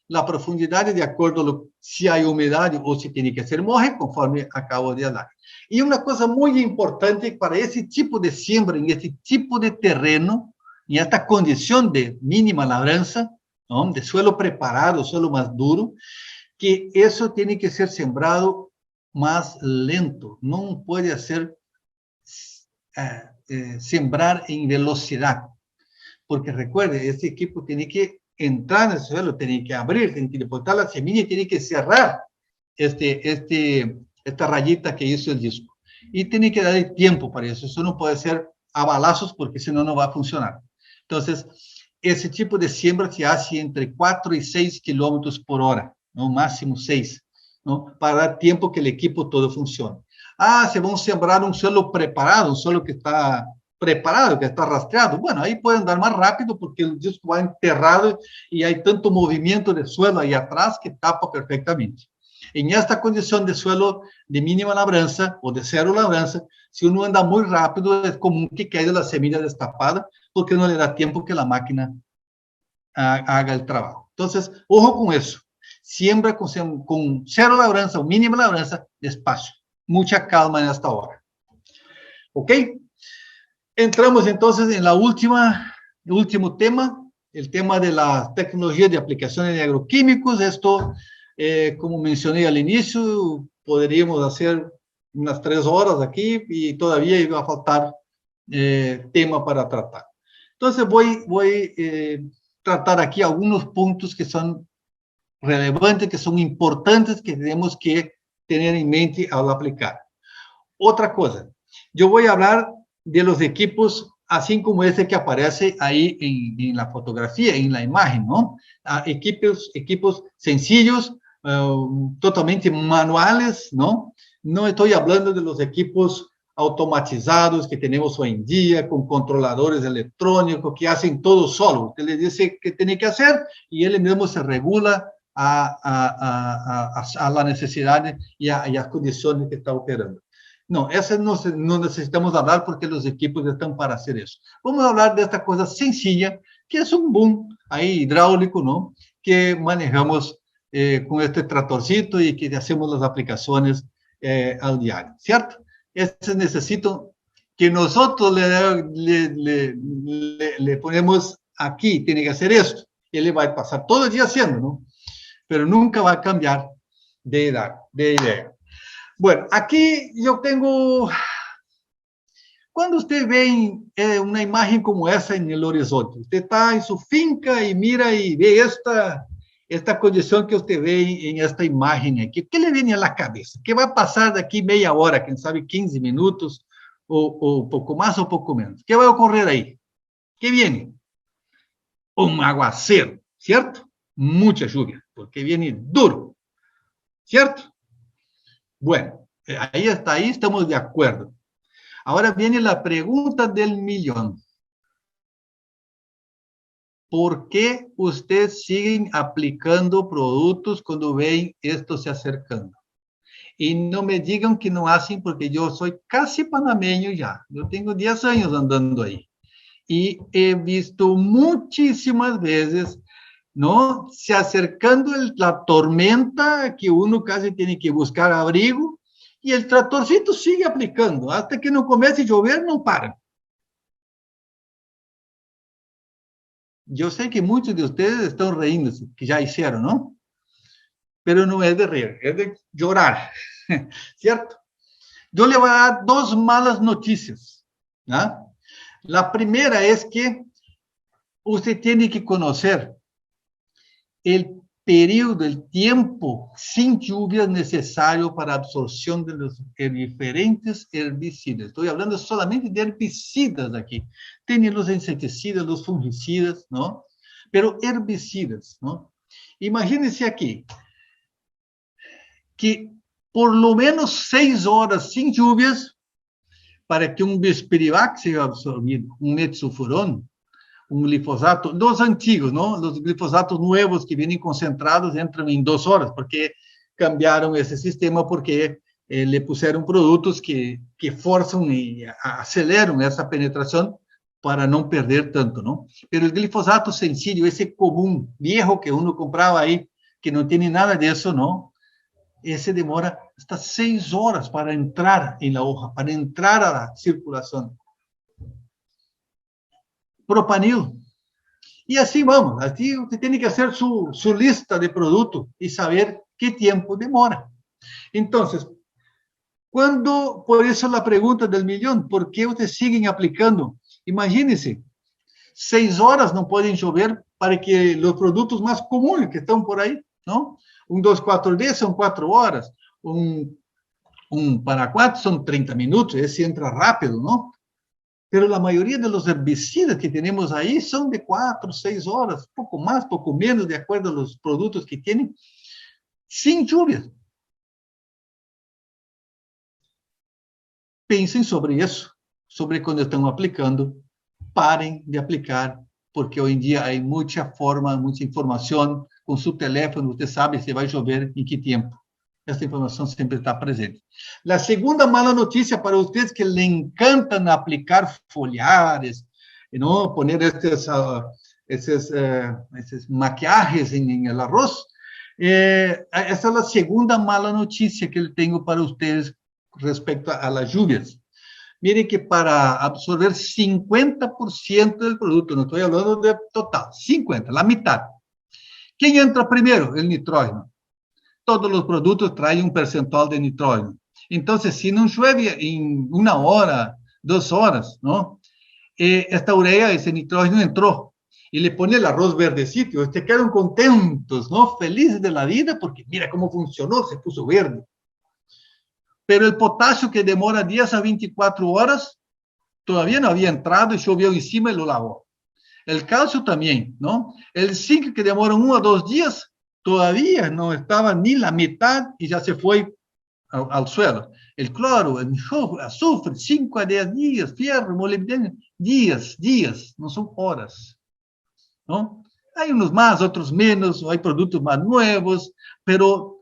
B: la profundidad de acuerdo a si hay humedad o si tiene que ser moje, conforme acabo de hablar. Y una cosa muy importante para ese tipo de siembra, en este tipo de terreno, en esta condición de mínima labranza, ¿no? De suelo preparado, suelo más duro, que eso tiene que ser sembrado más lento, no puede hacer sembrar en velocidad, porque recuerde, este equipo tiene que entrar en el suelo, tiene que abrir, tiene que depositar la semilla y tiene que cerrar esta rayita que hizo el disco. Y tiene que darle tiempo para eso, eso no puede ser a balazos porque si no, no va a funcionar. Entonces, ese tipo de siembra se hace entre 4 y 6 kilómetros por hora, no máximo 6, ¿no? Para dar tiempo que el equipo todo funcione. Se vão sembrar un suelo preparado, un suelo que está preparado, que está rastreado, bueno, ahí pueden andar más rápido porque el disco va enterrado y hay tanto movimiento de suelo ahí atrás que tapa perfectamente. En esta condición de suelo de mínima labranza o de cero labranza, si uno anda muy rápido, es común que quede la semilla destapada porque no le da tiempo que la máquina haga el trabajo. Entonces, ojo con eso. Siembra con cero labranza o mínima labranza, despacio. Mucha calma en esta hora. ¿Ok? Entramos entonces en el último tema, el tema de la tecnología de aplicaciones de agroquímicos. Esto, como mencioné al inicio, podríamos hacer unas 3 horas aquí y todavía iba a faltar tema para tratar. Entonces, voy a tratar aquí algunos puntos que son relevantes, que son importantes, que tenemos que tener en mente al aplicar. Otra cosa, yo voy a hablar de los equipos, así como este que aparece ahí en la fotografía, en la imagen, ¿no? Equipos sencillos, totalmente manuales, ¿no? No estoy hablando de los equipos automatizados que tenemos hoy en día, con controladores electrónicos que hacen todo solo. Usted le dice qué tiene que hacer y él mismo se regula a las necesidades y a las condiciones que está operando. No, essa no necesitamos hablar porque los equipos están para hacer eso. Vamos a hablar de esta cosa sencilla que es un boom ahí hidráulico, ¿no? Que manejamos con este tratorcito y que hacemos las aplicaciones al diario, ¿cierto? Este necesito que nosotros le ponemos aquí, tiene que hacer esto. Él va a pasar todo el día haciendo, ¿no? Pero nunca va a cambiar de idea. Bueno, aquí yo tengo... Cuando usted ve una imagen como esa en el horizonte, usted está en su finca y mira y ve esta condición que usted ve en esta imagen aquí, ¿qué le viene a la cabeza? ¿Qué va a pasar de aquí media hora, quién sabe 15 minutos, o poco más o poco menos? ¿Qué va a ocurrir ahí? ¿Qué viene? Un aguacero, ¿cierto? Mucha lluvia, porque viene duro, ¿cierto? Bueno, ahí estamos de acuerdo. Ahora viene la pregunta del millón. ¿Por qué ustedes siguen aplicando productos cuando ven esto se acercando? Y no me digan que no hacen, porque yo soy casi panameño ya. Yo tengo 10 años andando ahí. Y he visto muchísimas veces, ¿no? Se acercando la tormenta, que uno casi tiene que buscar abrigo, y el tratorcito sigue aplicando. Hasta que no comece a llover, no paran. Yo sé que muchos de ustedes están riéndose, que ya hicieron, ¿no? Pero no es de reír, es de llorar, ¿cierto? Yo le voy a dar dos malas noticias, ¿no? La primera es que usted tiene que conocer el periodo, el tiempo sin lluvias necesario para absorción de los diferentes herbicidas. Estoy hablando solamente de herbicidas aquí. Tienen los insecticidas, los fungicidas, ¿no? Pero herbicidas, ¿no? Imagínense aquí que por lo menos 6 horas sin lluvias para que un bispirivac sea absorbido, un metsulfurón, un glifosato, los antiguos, ¿no? Los glifosatos nuevos que vienen concentrados entran en 2 horas, porque cambiaron ese sistema, porque le pusieron productos que forzan y aceleran esa penetración para no perder tanto, ¿no? Pero el glifosato sencillo, ese común, viejo que uno compraba ahí, que no tiene nada de eso, ¿no? Ese demora hasta 6 horas para entrar en la hoja, para entrar a la circulación. Propanil. Y así vamos, así usted tiene que hacer su lista de productos y saber qué tiempo demora. Entonces, por eso la pregunta del millón, ¿por qué ustedes siguen aplicando? Imagínense, 6 horas no pueden llover para que los productos más comunes que están por ahí, ¿no? Un 2,4-D son 4 horas, un paraquat son 30 minutos, ese entra rápido, ¿no? Pero la mayoría de los herbicidas que tenemos ahí son de 4, 6 horas, poco más, poco menos, de acuerdo a los productos que tienen, sin lluvias. Pensem sobre isso, sobre quando estão aplicando, parem de aplicar, porque hoje em dia há muita forma, muita informação, com seu telefone você sabe se vai chover em que tempo. Essa informação sempre está presente. A segunda mala notícia para vocês que lhe encantam aplicar foliares, não poner esses maquiajes em el arroz, essa é a segunda mala notícia que eu tenho para vocês respecto a las lluvias. Miren que para absorber 50% del producto, no estoy hablando de total, 50, la mitad. ¿Quién entra primero? El nitrógeno. Todos los productos traen un percentual de nitrógeno. Entonces, si no llueve en 1 hora, 2 horas, ¿no? Esta urea, ese nitrógeno entró y le pone el arroz verdecito. Ustedes quedan contentos, ¿no? Felices de la vida porque mira cómo funcionó, se puso verde. Pero el potasio que demora 10 a 24 horas, todavía no había entrado y llovió encima y lo lavó. El calcio también, ¿no? El zinc que demora 1 a 2 días, todavía no estaba ni la mitad y ya se fue al suelo. El cloro, el azufre, 5 a 10 días, fierro, molibdeno, días, no son horas, ¿no? Hay unos más, otros menos, hay productos más nuevos, pero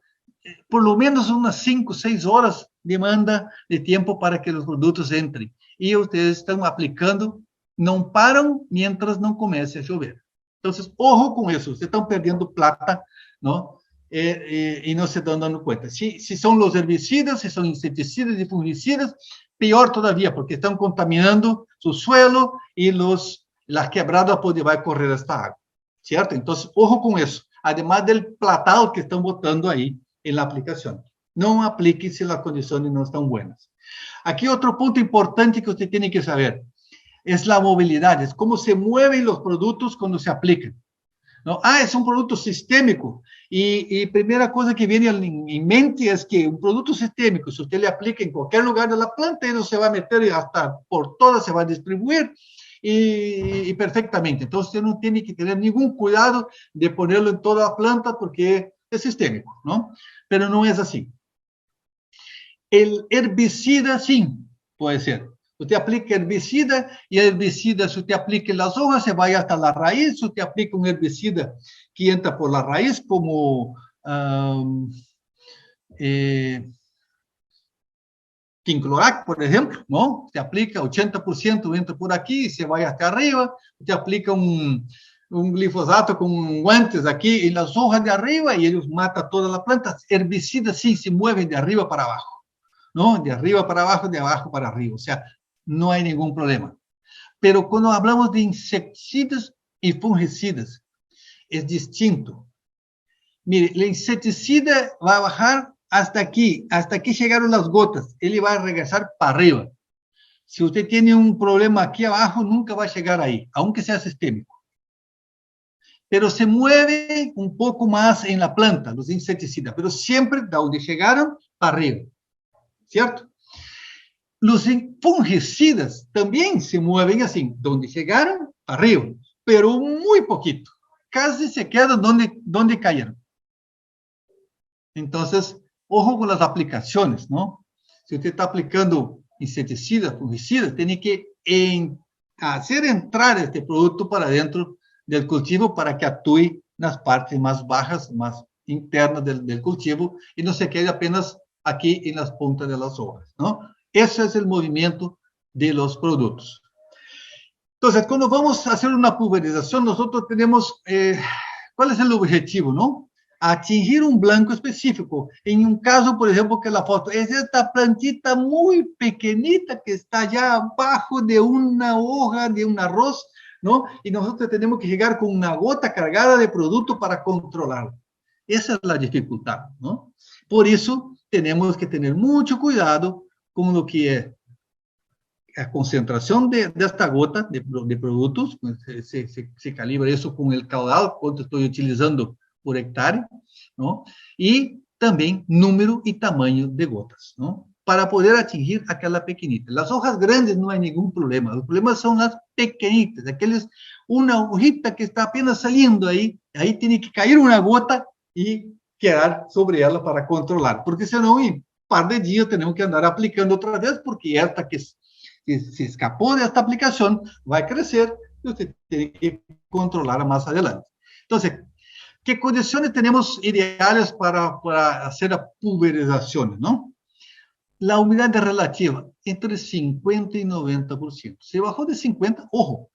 B: por lo menos unas 5 o 6 horas demanda de tiempo para que los productos entren. Y ustedes están aplicando não param mientras não comece a chover. Então, ojo com isso, vocês estão perdendo plata, não? E não se estão dando conta. Se são os herbicidas, se são inseticidas e fungicidas, pior todavía, porque estão contaminando o suelo e as quebradas por onde vai correr esta água, certo? Então, ojo com isso. Además del platado que estão botando aí na aplicação. Não aplique se as condições não estão buenas. Aqui outro ponto importante que você tem que saber é a mobilidade, é como se mueven os produtos quando se aplicam. ¿No? Es un producto sistémico. Y primera cosa que viene en mente es que un producto sistémico, si usted le aplica en cualquier lugar de la planta, eso se va a meter y hasta por toda se va a distribuir y perfectamente. Entonces, usted no tiene que tener ningún cuidado de ponerlo en toda la planta porque es sistémico, ¿no? Pero no es así. El herbicida, sí, puede ser. Usted aplica herbicida y el herbicida, si usted aplica en las hojas, se va hasta la raíz. Si usted aplica un herbicida que entra por la raíz, como Quinclorac, por ejemplo, ¿no? Usted aplica 80%, entra por aquí y se va hasta arriba. Usted aplica un glifosato con guantes aquí en las hojas de arriba y ellos matan todas las plantas. Herbicidas sí se mueven de arriba para abajo, ¿no? De arriba para abajo, de abajo para arriba. O sea, no hay ningún problema. Pero cuando hablamos de insecticidas y fungicidas, es distinto. Mire, el insecticida va a bajar hasta aquí llegaron las gotas, él va a regresar para arriba. Si usted tiene un problema aquí abajo, nunca va a llegar ahí, aunque sea sistémico. Pero se mueve un poco más en la planta, los insecticidas, pero siempre de donde llegaron para arriba, ¿cierto? Los fungicidas también se mueven así, donde llegaron, arriba, pero muy poquito. Casi se quedan donde cayeron. Entonces, ojo con las aplicaciones, ¿no? Si usted está aplicando insecticidas, fungicidas, tiene que hacer entrar este producto para dentro del cultivo para que actúe en las partes más bajas, más internas del cultivo y no se quede apenas aquí en las puntas de las hojas, ¿no? Ese es el movimiento de los productos. Entonces, cuando vamos a hacer una pulverización, nosotros tenemos, ¿cuál es el objetivo, no? Atingir un blanco específico. En un caso, por ejemplo, que la foto es esta plantita muy pequeñita que está allá abajo de una hoja de un arroz, ¿no? Y nosotros tenemos que llegar con una gota cargada de producto para controlarlo. Esa es la dificultad, ¿no? Por eso tenemos que tener mucho cuidado con lo que es la concentración de esta gota de productos. Se calibra eso con el caudal, cuánto estoy utilizando por hectárea, ¿no? Y también número y tamaño de gotas, ¿no? Para poder atingir aquella pequeñita. Las hojas grandes no hay ningún problema, los problemas son las pequeñitas, aquellas, una hojita que está apenas saliendo ahí tiene que caer una gota y quedar sobre ella para controlar, porque senão en un par de días tenemos que andar aplicando otra vez, porque esta que se escapó de esta aplicación va a crecer y usted tiene que controlar más adelante. Entonces, ¿qué condiciones tenemos ideales para hacer la pulverización, no? La humedad relativa, entre 50 y 90%. Si bajó de 50, ojo,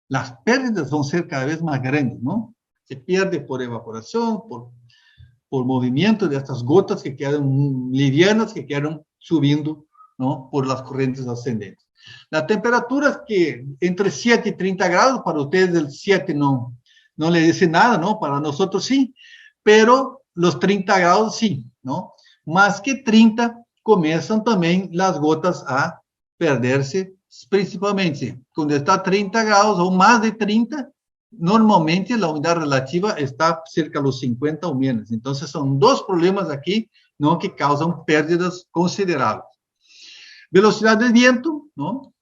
B: las pérdidas van a ser cada vez más grandes, ¿no? Se pierde por evaporación, por movimiento de estas gotas que quedan livianas, que quedan subiendo, ¿no? Por las corrientes ascendentes. La temperatura es que entre 7 y 30 grados, para ustedes el 7 no le dice nada, ¿no? Para nosotros sí, pero los 30 grados sí, ¿no? Más que 30 comienzan también las gotas a perderse, principalmente cuando está a 30 grados o más de 30, normalmente la humedad relativa está cerca de los 50 o menos. Entonces son dos problemas aquí, ¿no? Que causan pérdidas considerables. Velocidad del viento, ¿no?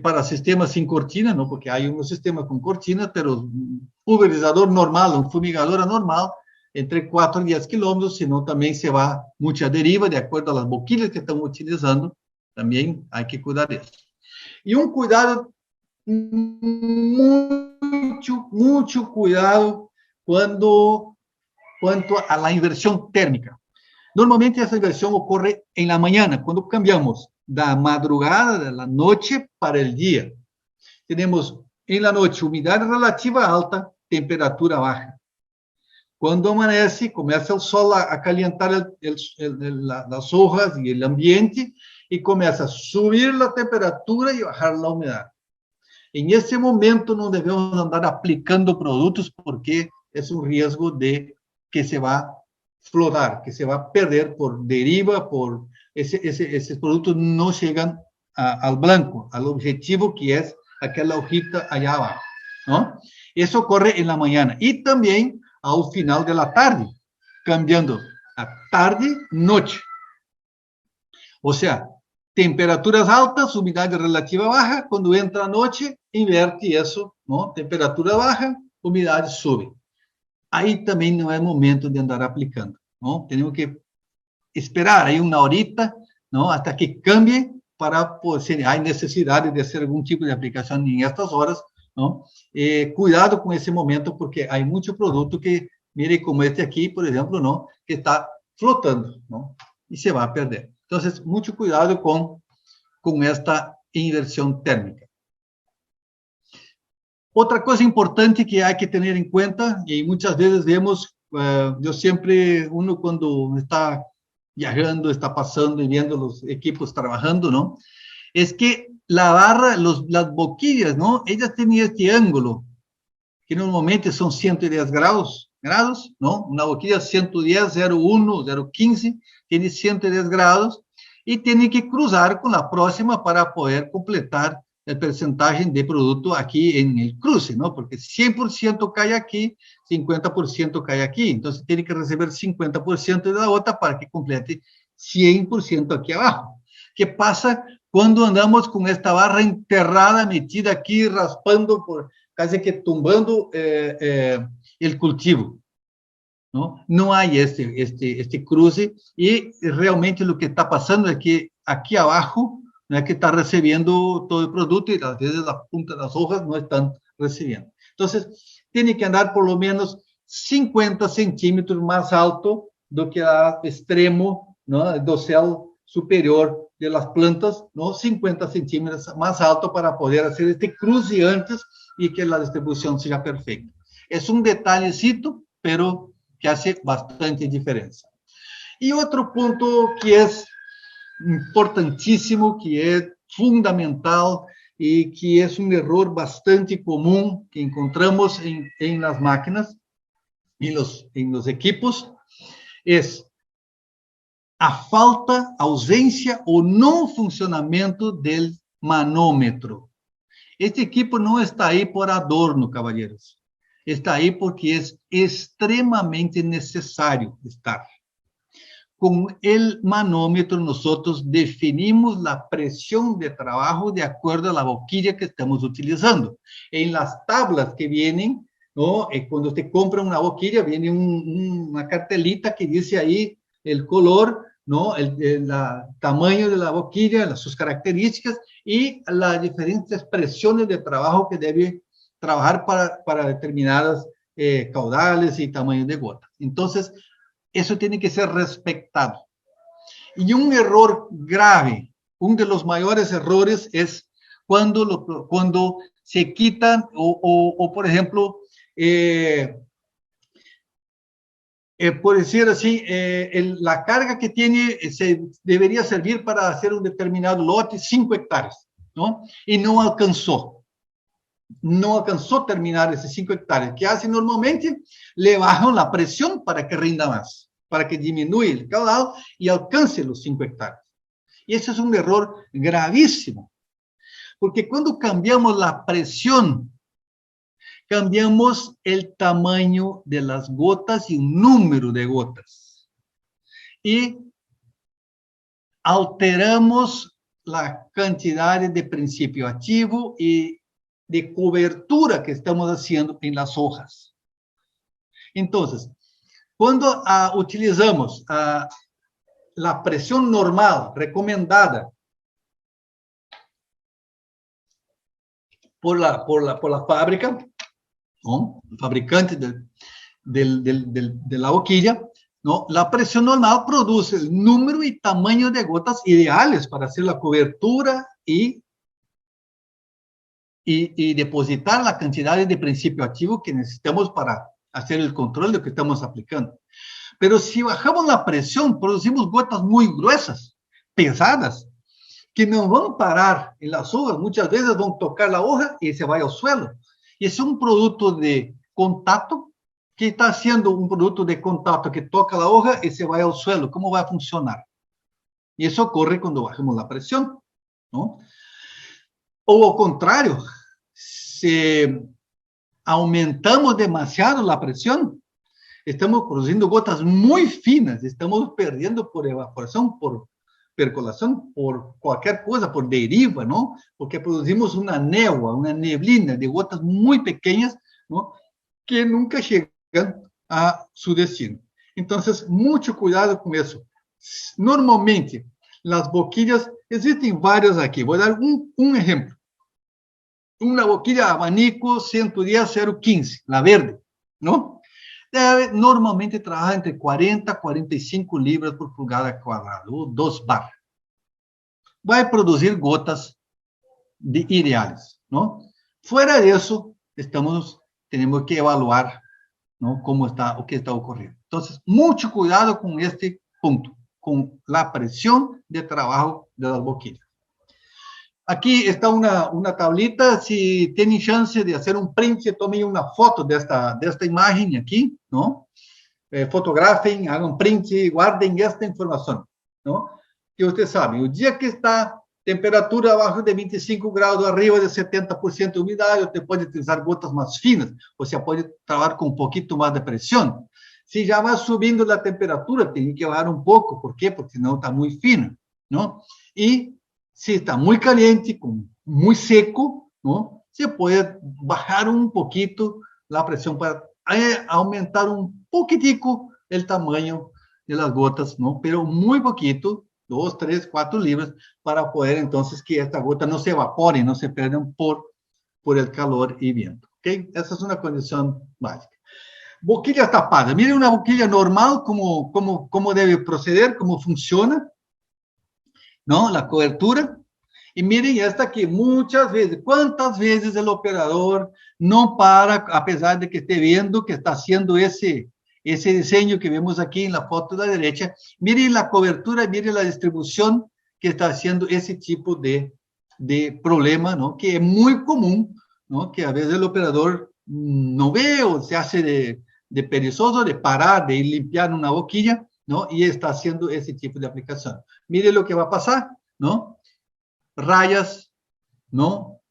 B: Para sistemas sin cortina, ¿no? Porque hay unos sistemas con cortina, pero un pulverizador normal, un fumigador normal, entre 4 y 10 kilómetros, sino también se va mucha deriva, de acuerdo a las boquillas que estamos utilizando, también hay que cuidar de eso. Y un cuidado, mucho cuidado cuanto a la inversión térmica. Normalmente esa inversión ocurre en la mañana, cuando cambiamos da madrugada, de la noche para el día. tenemos en la noche humedad relativa alta, temperatura baja. Cuando amanece, comienza el sol a calentar las hojas y el ambiente y comienza a subir la temperatura y bajar la humedad. En ese momento no debemos andar aplicando productos porque es un riesgo de que se va a florar, que se va a perder por deriva, por esos productos no llegan al blanco, al objetivo que es aquella hojita allá abajo, ¿no? Eso ocurre en la mañana y también al final de la tarde, cambiando a tarde, noche. O sea, temperaturas altas, humedad relativa baja, cuando entra la noche, inverte eso, ¿no? Temperatura baja, umidade sube. Aí também não é momento de andar aplicando, não? Temos que esperar aí uma horita, não? Até que cambie para, se há necessidade de fazer algum tipo de aplicação em estas horas, não? Cuidado com esse momento, porque há muito produto que, mire como este aqui, por exemplo, não? Que está flotando, não? E se vai perder. Então, muito cuidado com esta inversão térmica. Outra coisa importante que há que ter em conta, e muitas vezes vemos, eu sempre, quando está viajando, está passando e vendo os equipos trabalhando, não? É que a barra, as boquillas, não? Elas têm este ângulo, que normalmente são 110 graus, não? Uma boquilla 110, 0,1, 0,15, tem 110 graus, e tem que cruzar com a próxima para poder completar a percentagem de produto aqui em cruce, não? Porque 100% cai aqui, 50% cai aqui, então você tem que receber 50% da outra para que complete 100% aqui abaixo. Que passa quando andamos com esta barra enterrada, metida aqui, raspando, quase que tumbando o cultivo. Não há este cruce, e realmente o que está passando é que aqui abaixo não é que está recebendo todo o produto e às vezes a punta das hojas não estão recebendo. Então, tem que andar por lo menos 50 centímetros mais alto do que o extremo, não, do céu superior de las plantas, não, 50 centímetros mais alto para poder fazer este cruce antes e que a distribuição seja perfeita. É um detalhecito, pero que hace bastante diferença. E outro ponto que é importantíssimo, que é fundamental e que é um erro bastante comum que encontramos em las máquinas, em los equipos, é a falta, ausência ou não funcionamento do manômetro. Este equipo não está aí por adorno, caballeros. Está aí porque é extremamente necessário estar. Com o manômetro, nós definimos a pressão de trabalho de acordo à boquilla que estamos utilizando. Em las tablas que vêm, quando você compra uma boquilla, vem uma cartelita que diz aí o color, el tamaño de la boquilla, sus características y las diferentes presiones de trabajo que debe trabajar para determinadas caudales y tamaños de gota. Entonces, eso tiene que ser respetado. Y un error grave, uno de los mayores errores es cuando se quitan o por ejemplo, por decir así, la carga que tiene debería servir para hacer un determinado lote, 5 hectáreas, ¿no? Y no alcanzó terminar esos 5 hectáreas. ¿Qué hace normalmente? Le bajan la presión para que rinda más, para que disminuya el caudal y alcance los 5 hectáreas. Y ese es un error gravísimo, porque cuando cambiamos la presión, cambiamos el tamaño de las gotas y el número de gotas. Y alteramos la cantidad de principio activo y de cobertura que estamos haciendo en las hojas. Entonces, cuando utilizamos la presión normal recomendada por la fábrica, ¿no? El fabricante de la boquilla, ¿no? La presión normal produce el número y tamaño de gotas ideales para hacer la cobertura y y depositar la cantidad de principio activo que necesitamos para hacer el control de lo que estamos aplicando. Pero si bajamos la presión, producimos gotas muy gruesas, pesadas, que no van a parar en las hojas, muchas veces van a tocar la hoja y se va al suelo. Y es un producto de contacto que está haciendo un producto de contacto que toca la hoja y se va al suelo. ¿Cómo va a funcionar? Y eso ocurre cuando bajamos la presión, ¿no? O al contrario, si aumentamos demasiado la presión, estamos produciendo gotas muy finas, estamos perdiendo por evaporación, por percolación, por cualquier cosa, por deriva, ¿no? Porque producimos una néboa, una neblina de gotas muy pequeñas, ¿no? Que nunca llegan a su destino. Entonces, mucho cuidado con eso. Normalmente, las boquillas, existen varias aquí. Voy a dar un ejemplo. Una boquilla abanico 110-015, la verde, ¿no? Normalmente trabaja entre 40 a 45 libras por pulgada cuadrada, o 2 bar. Va a producir gotas ideales, ¿no? Fuera de eso, tenemos que evaluar, ¿no? Cómo está, o qué está ocurriendo. Entonces, mucho cuidado con este punto, con la presión de trabajo de las boquillas. Aquí está una tablita, si tienen chance de hacer un print, tomen una foto de esta imagen aquí, ¿no? Fotografen, hagan un print, guarden esta información, ¿no? Que ustedes saben, el día que está temperatura abajo de 25 grados, arriba de 70% de humedad, usted puede utilizar gotas más finas, o sea, puede trabajar con un poquito más de presión. Si ya va subiendo la temperatura, tiene que bajar un poco, ¿por qué? Porque no está muy fina, ¿no? Y si está muy caliente, muy seco, ¿no? Se puede bajar un poquito la presión para aumentar un poquitico el tamaño de las gotas, ¿no? Pero muy poquito, 2, 3, 4 libras, para poder entonces que esta gota no se evapore, no se pierdan por el calor y viento, ¿ok? Esa es una condición básica. Boquillas tapadas. Miren una boquilla normal, cómo debe proceder, cómo funciona, ¿no? La cobertura. Y miren esta que muchas veces, ¿cuántas veces el operador no para, a pesar de que esté viendo que está haciendo ese diseño que vemos aquí en la foto de la derecha? Miren la cobertura, miren la distribución que está haciendo ese tipo de problema, ¿no? Que es muy común, ¿no? Que a veces el operador no ve o se hace de perezoso, de parar, de ir limpiar una boquilla, ¿no? Y está haciendo ese tipo de aplicación. Mire lo que va a pasar, ¿no? Rayas, ¿no?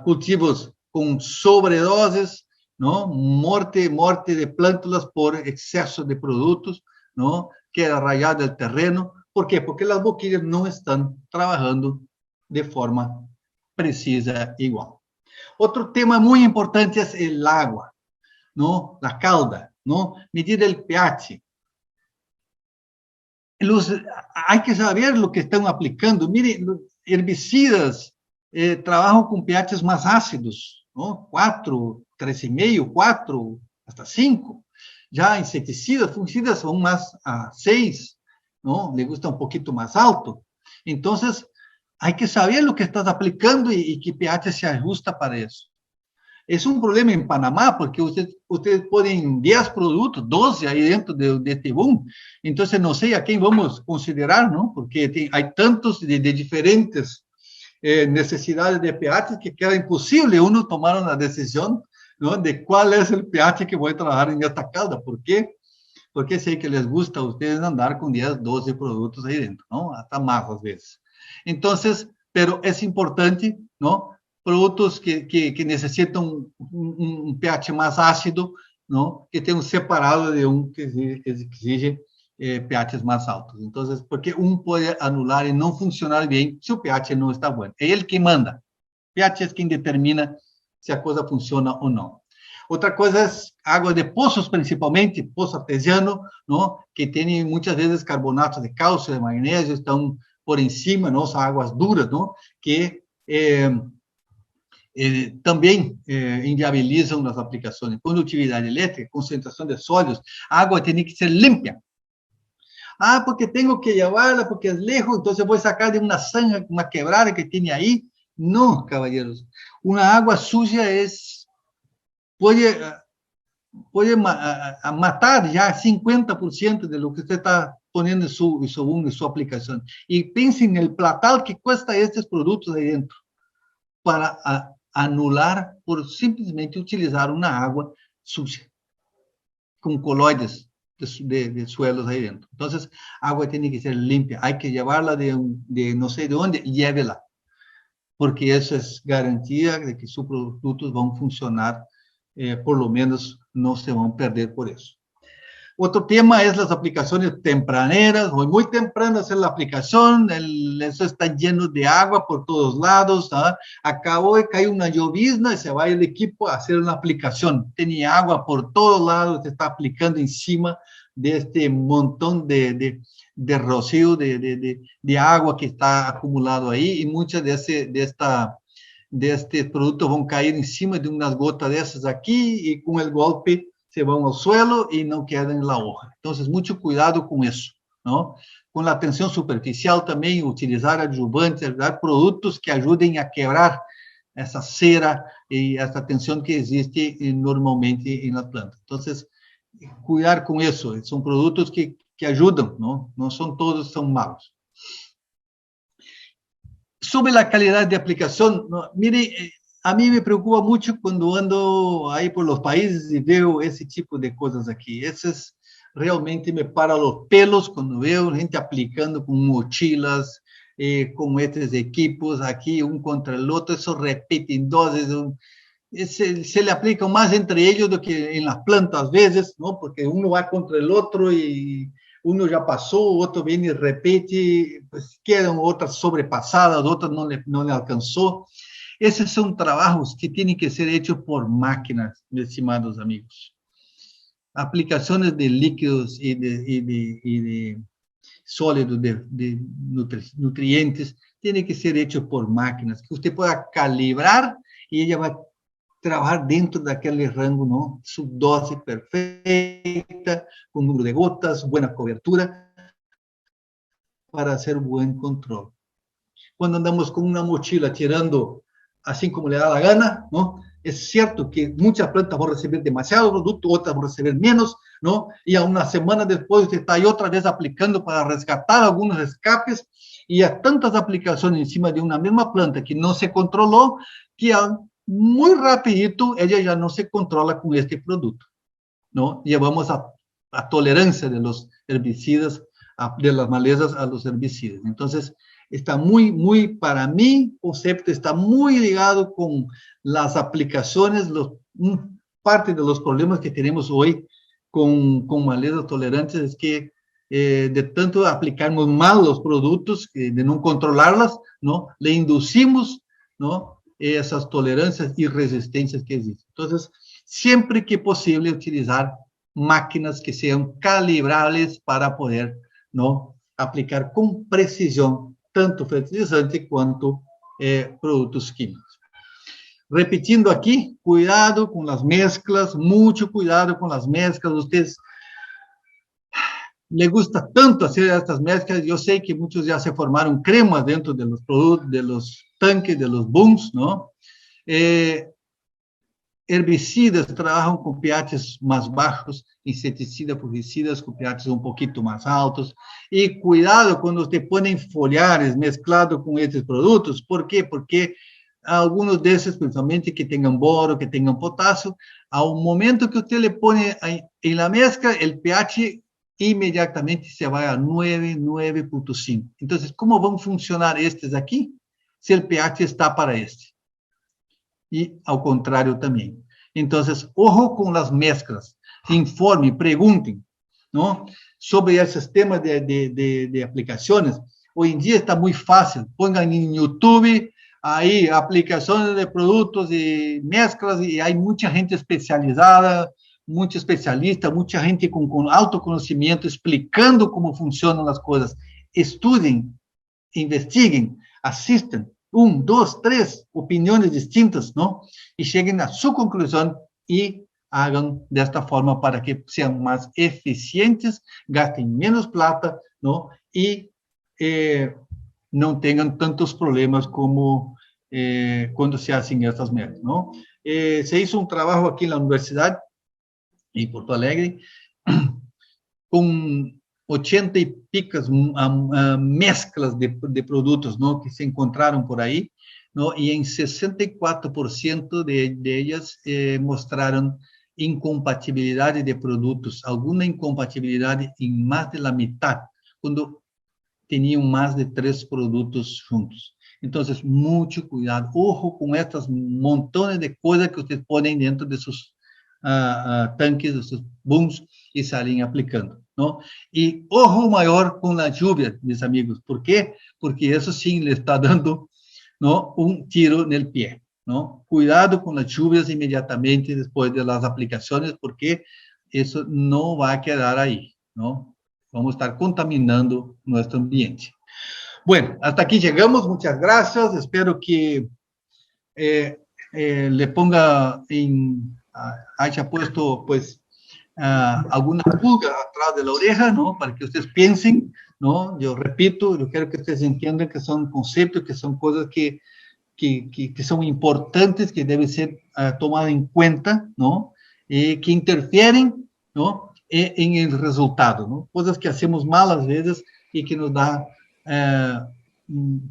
B: Cultivos con sobredosis, ¿no? Muerte de plántulas por exceso de productos, ¿no? Queda rayado el terreno. ¿Por qué? Porque las boquillas no están trabajando de forma precisa igual. Otro tema muy importante es el agua, ¿no? La calda, ¿no? Medir el pH. Hay que saber lo que están aplicando. Miren, herbicidas trabajan con pHs más ácidos, ¿no? 4, 3,5, 4, hasta 5. Ya insecticidas, fungicidas son más a 6, ¿no? Le gusta un poquito más alto. Entonces, hay que saber lo que estás aplicando y qué pH se ajusta para eso. Es un problema en Panamá porque ustedes ponen 10 productos, 12 ahí dentro de este boom. Entonces, no sé a quién vamos a considerar, ¿no? Porque hay tantos de diferentes necesidades de pH que queda imposible uno tomar una decisión, ¿no? De cuál es el pH que voy a trabajar en esta calda. ¿Por qué? Porque sé que les gusta a ustedes andar con 10, 12 productos ahí dentro, ¿no? Hasta más a veces. Entonces, pero es importante, ¿no? Productos que necessitam um pH mais ácido, não? Que tenham separado de que exige pHs mais altos. Então, porque pode anular e não funcionar bem se o pH não está bom. É ele que manda. pH é quem determina se a coisa funciona ou não. Outra coisa é água de poços, principalmente, poço artesiano, não? Que tem muitas vezes carbonato de cálcio, de magnésio, estão por em cima, não? São águas duras, não? Que também inviabilizam as aplicações. Condutividade elétrica, concentração de sólidos, a água tem que ser limpa. Porque tenho que llevarla, porque é lejos, então eu vou sacar de uma zanja, uma quebrada que tem aí, No, caballeros. Una agua sucia puede, puede matar ya 50% de lo que usted está poniendo en su aplicación. Y piense en el platal que cuesta estos productos ahí dentro para anular por simplesmente utilizar una agua sucia, con coloides de suelos ahí dentro. Entonces, agua tiene que ser limpia. Hay que llevarla de no sé de dónde, llévela, porque eso es garantía de que sus productos van a funcionar, por lo menos no se van a perder por eso. Otro tema es las aplicaciones tempraneras, muy tempranas en la aplicación, eso está lleno de agua por todos lados, ¿ah? Acabó de caer una llovizna y se va el equipo a hacer una aplicación, tenía agua por todos lados, se está aplicando encima de este montón de rocío, de agua que está acumulado ahí, y muchas de este producto van a caer encima de unas gotas de esas aquí, y con el golpe se van al suelo y no quedan en la hoja. Entonces, mucho cuidado con eso, ¿no? Con la atención superficial también, utilizar adjuvantes, dar productos que ayuden a quebrar esa cera y esta tensión que existe normalmente en la planta. Entonces, cuidar con eso, son productos que ayudan, ¿no? No son todos, son malos. Sobre la calidad de aplicación, ¿no? Mire, a mí me preocupa mucho cuando ando ahí por los países y veo ese tipo de cosas aquí. Eso es, realmente me para los pelos cuando veo gente aplicando con mochilas, con estos equipos aquí, un contra el otro, eso repiten dosis, se le aplica más entre ellos do que en las plantas a veces, ¿no? Porque uno va contra el otro y uno ya pasó, otro viene y repite, pues quedan otras sobrepasadas, otras no le alcanzó. Esos son trabajos que tienen que ser hechos por máquinas, mis estimados amigos. Aplicaciones de líquidos y de sólidos, de nutrientes, tienen que ser hechos por máquinas, que usted pueda calibrar y ella va a trabajar dentro de aquel rango, ¿no? Su dosis perfecta, con número de gotas, buena cobertura, para hacer buen control. Cuando andamos con una mochila tirando así como le da la gana, ¿no? Es cierto que muchas plantas van a recibir demasiado producto, otras van a recibir menos, ¿no? Y a una semana después usted está ahí otra vez aplicando para rescatar algunos escapes, y a tantas aplicaciones encima de una misma planta que no se controló, que muy rapidito ella ya no se controla con este producto, ¿no? Llevamos a tolerancia de los herbicidas, de las malezas a los herbicidas. Entonces, está muy, para mí, concepto está muy ligado con las aplicaciones, parte de los problemas que tenemos hoy con malezas tolerantes es que de tanto aplicarnos mal los productos, de no controlarlas, ¿no? Le inducimos, ¿no? Esas tolerancias y resistencias que existen. Entonces, siempre que posible, utilizar máquinas que sean calibrables para poder, ¿no? Aplicar con precisión tanto fertilizante quanto produtos químicos. Repetindo aqui, cuidado com as mesclas, muito cuidado com as mesclas. Ustedes les gusta tanto hacer estas mezclas. Yo sé que muchos ya se formaron cremas dentro de los productos, de los tanques, de los booms, ¿no? Herbicidas trabajan con pHs más bajos, insecticidas, fungicidas con pHs un poquito más altos. Y cuidado cuando usted pone foliares mezclado con estos productos. ¿Por qué? Porque algunos de esos, principalmente que tengan boro, que tengan potasio, al momento que usted le pone en la mezcla, el pH inmediatamente se va a 9, 9.5. Entonces, ¿cómo van a funcionar estos aquí? Si el pH está para este. Y al contrario también. Entonces, ojo con las mezclas. Informe, pregunten, ¿no? Sobre esos temas de aplicaciones. Hoy en día está muy fácil. Pongan en YouTube ahí aplicaciones de productos y mezclas, y hay mucha gente especializada, mucho especialista, mucha gente con autoconocimiento explicando cómo funcionan las cosas. Estudien, investiguen, asistan. 1, 2, 3 opiniones distintas, ¿no? Y lleguen a su conclusión y hagan de esta forma para que sean más eficientes, gasten menos plata, ¿no? Y no tengan tantos problemas como cuando se hacen estas metas, ¿no? Se hizo un trabajo aquí en la universidad, en Porto Alegre, con 80 y picas mezclas de productos, ¿no? Que se encontraron por ahí, ¿no? Y en 64% de ellas mostraron incompatibilidad de productos, alguna incompatibilidad en más de la mitad, cuando tenían más de 3 productos juntos. Entonces, mucho cuidado, ojo con estas montones de cosas que ustedes ponen dentro de sus tanques, de sus booms y salen aplicando, ¿no? Y ojo mayor con la lluvia, mis amigos. ¿Por qué? Porque eso sí le está dando, ¿no? Un tiro en el pie, ¿no? Cuidado con las lluvias inmediatamente después de las aplicaciones, porque eso no va a quedar ahí, ¿no? Vamos a estar contaminando nuestro ambiente. Bueno, hasta aquí llegamos. Muchas gracias. Espero que le ponga haya puesto, pues, alguna pulga atrás de la oreja, ¿no? Para que ustedes piensen, ¿no? Yo repito, yo quiero que ustedes entiendan que son conceptos, que son cosas que son importantes, que deben ser tomadas en cuenta, ¿no? Que interfieren, ¿no? En el resultado, ¿no? Cosas que hacemos mal a veces y que nos da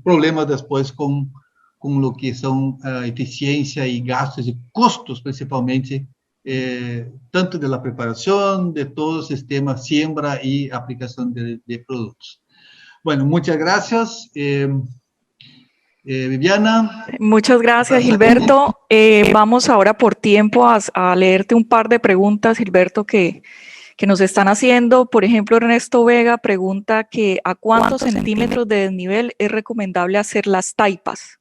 B: problemas después con lo que son eficiencia y gastos y costos, principalmente, tanto de la preparación, de todo el sistema siembra y aplicación de productos. Bueno, muchas gracias. Viviana.
C: Muchas gracias, Gilberto. Vamos ahora por tiempo a leerte un par de preguntas, Gilberto, que nos están haciendo. Por ejemplo, Ernesto Vega pregunta que ¿a cuántos centímetros de desnivel es recomendable hacer las taipas?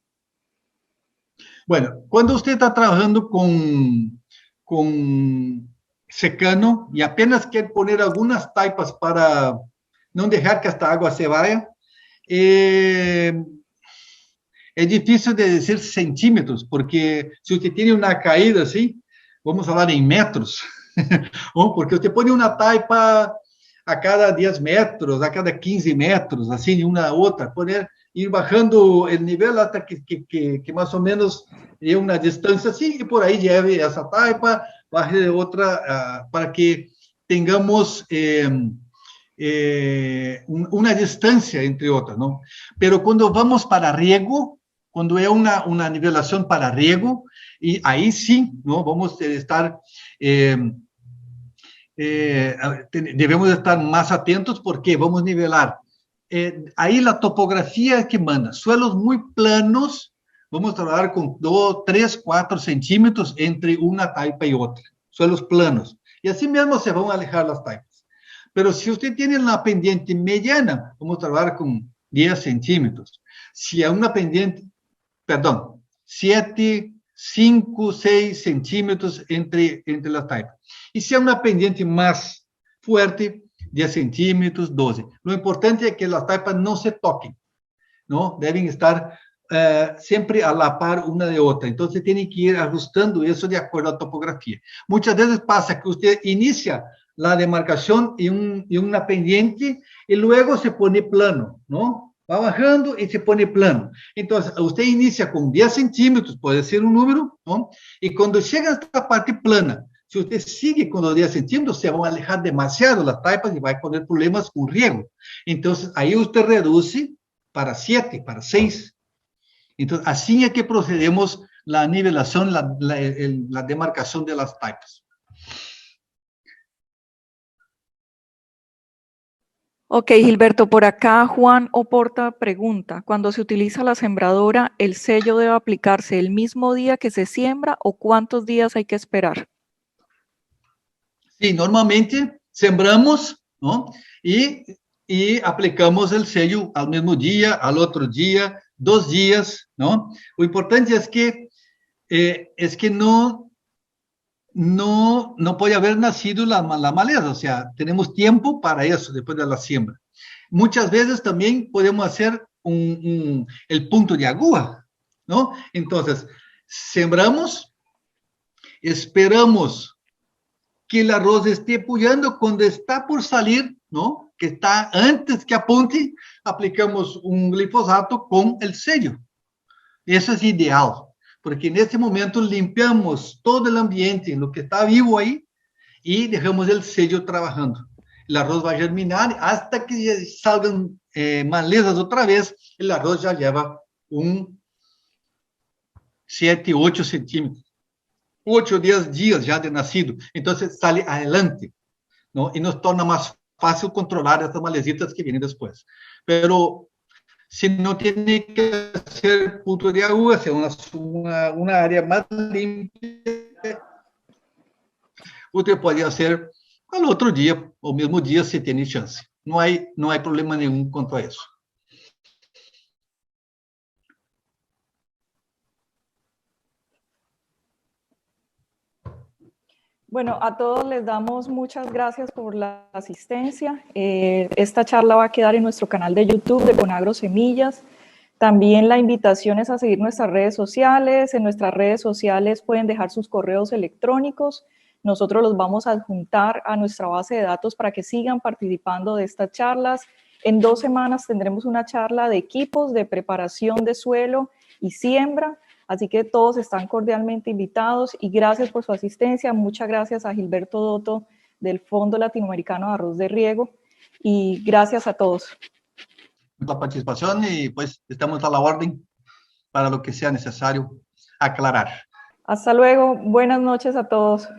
B: Bueno, cuando usted está trabajando con secano y apenas quiere poner algunas taipas para no dejar que esta agua se vaya, es difícil de decir centímetros, porque si usted tiene una caída así, vamos a hablar en metros, porque usted pone una taipa a cada 10 metros, a cada 15 metros, así, de una a otra, ir bajando el nivel hasta que más o menos es una distancia así, y por ahí lleve esa taipa, baje de otra, para que tengamos una distancia entre otras, ¿no? Pero cuando vamos para riego, cuando es una nivelación para riego, y ahí sí, ¿no? Vamos a estar, debemos estar más atentos porque vamos a nivelar. Ahí la topografía es que manda. Suelos muy planos, vamos a trabajar con 2, 3, 4 centímetros entre una taipa y otra. Suelos planos. Y así mismo se van a alejar las taipas. Pero si usted tiene una pendiente mediana, vamos a trabajar con 10 centímetros. Si hay una pendiente, 7, 5, 6 centímetros entre las taipas. Y si hay una pendiente más fuerte, 10 centímetros, 12. Lo importante es que las taipas no se toquen, ¿no? Deben estar siempre a la par una de otra. Entonces, tiene que ir ajustando eso de acuerdo a la topografía. Muchas veces pasa que usted inicia la demarcación en una pendiente y luego se pone plano, ¿no? Va bajando y se pone plano. Entonces, usted inicia con 10 centímetros, puede ser un número, ¿no? Y cuando llega a esta parte plana, si usted sigue con los 10 centímetros, se van a alejar demasiado las taipas y va a poner problemas con riego. Entonces, ahí usted reduce para 7, para 6. Entonces, así es que procedemos la nivelación, la demarcación de las taipas.
C: Ok, Gilberto, por acá Juan Oporta pregunta, cuando se utiliza la sembradora, ¿el sello debe aplicarse el mismo día que se siembra o cuántos días hay que esperar?
B: Sí, normalmente sembramos, ¿no? Y aplicamos el sello al mismo día, al otro día, 2 días, ¿no? Lo importante es que no puede haber nacido la maleza, o sea, tenemos tiempo para eso después de la siembra. Muchas veces también podemos hacer el punto de aguja, ¿no? Entonces, sembramos, esperamos que el arroz esté puyando, cuando está por salir, ¿no? Que está antes que apunte, aplicamos un glifosato con el sello, Eso es ideal, porque en este momento limpiamos todo el ambiente, lo que está vivo ahí, y dejamos el sello trabajando. El arroz va a germinar hasta que salgan malezas otra vez. El arroz ya lleva un 7, 8 centímetros, 8, 10 días ya de nacido. Entonces sale adelante, ¿no? Y nos torna más fácil controlar estas malecitas que vienen después. Pero si no tiene que ser punto de agua, sea una área más limpia, usted pode fazer no outro dia, ou mesmo dia, se tem chance. Não há problema nenhum quanto a isso.
A: Bueno, a todos les damos muchas gracias por la asistencia. Esta charla va a quedar en nuestro canal de YouTube de Conagro Semillas. También la invitación es a seguir nuestras redes sociales. En nuestras redes sociales pueden dejar sus correos electrónicos. Nosotros los vamos a adjuntar a nuestra base de datos para que sigan participando de estas charlas. En 2 semanas tendremos una charla de equipos de preparación de suelo y siembra. Así que todos están cordialmente invitados y gracias por su asistencia. Muchas gracias a Gilberto Dotto del Fondo Latinoamericano de Arroz de Riego y gracias a todos.
B: La participación y pues estamos a la orden para lo que sea necesario aclarar.
A: Hasta luego. Buenas noches a todos.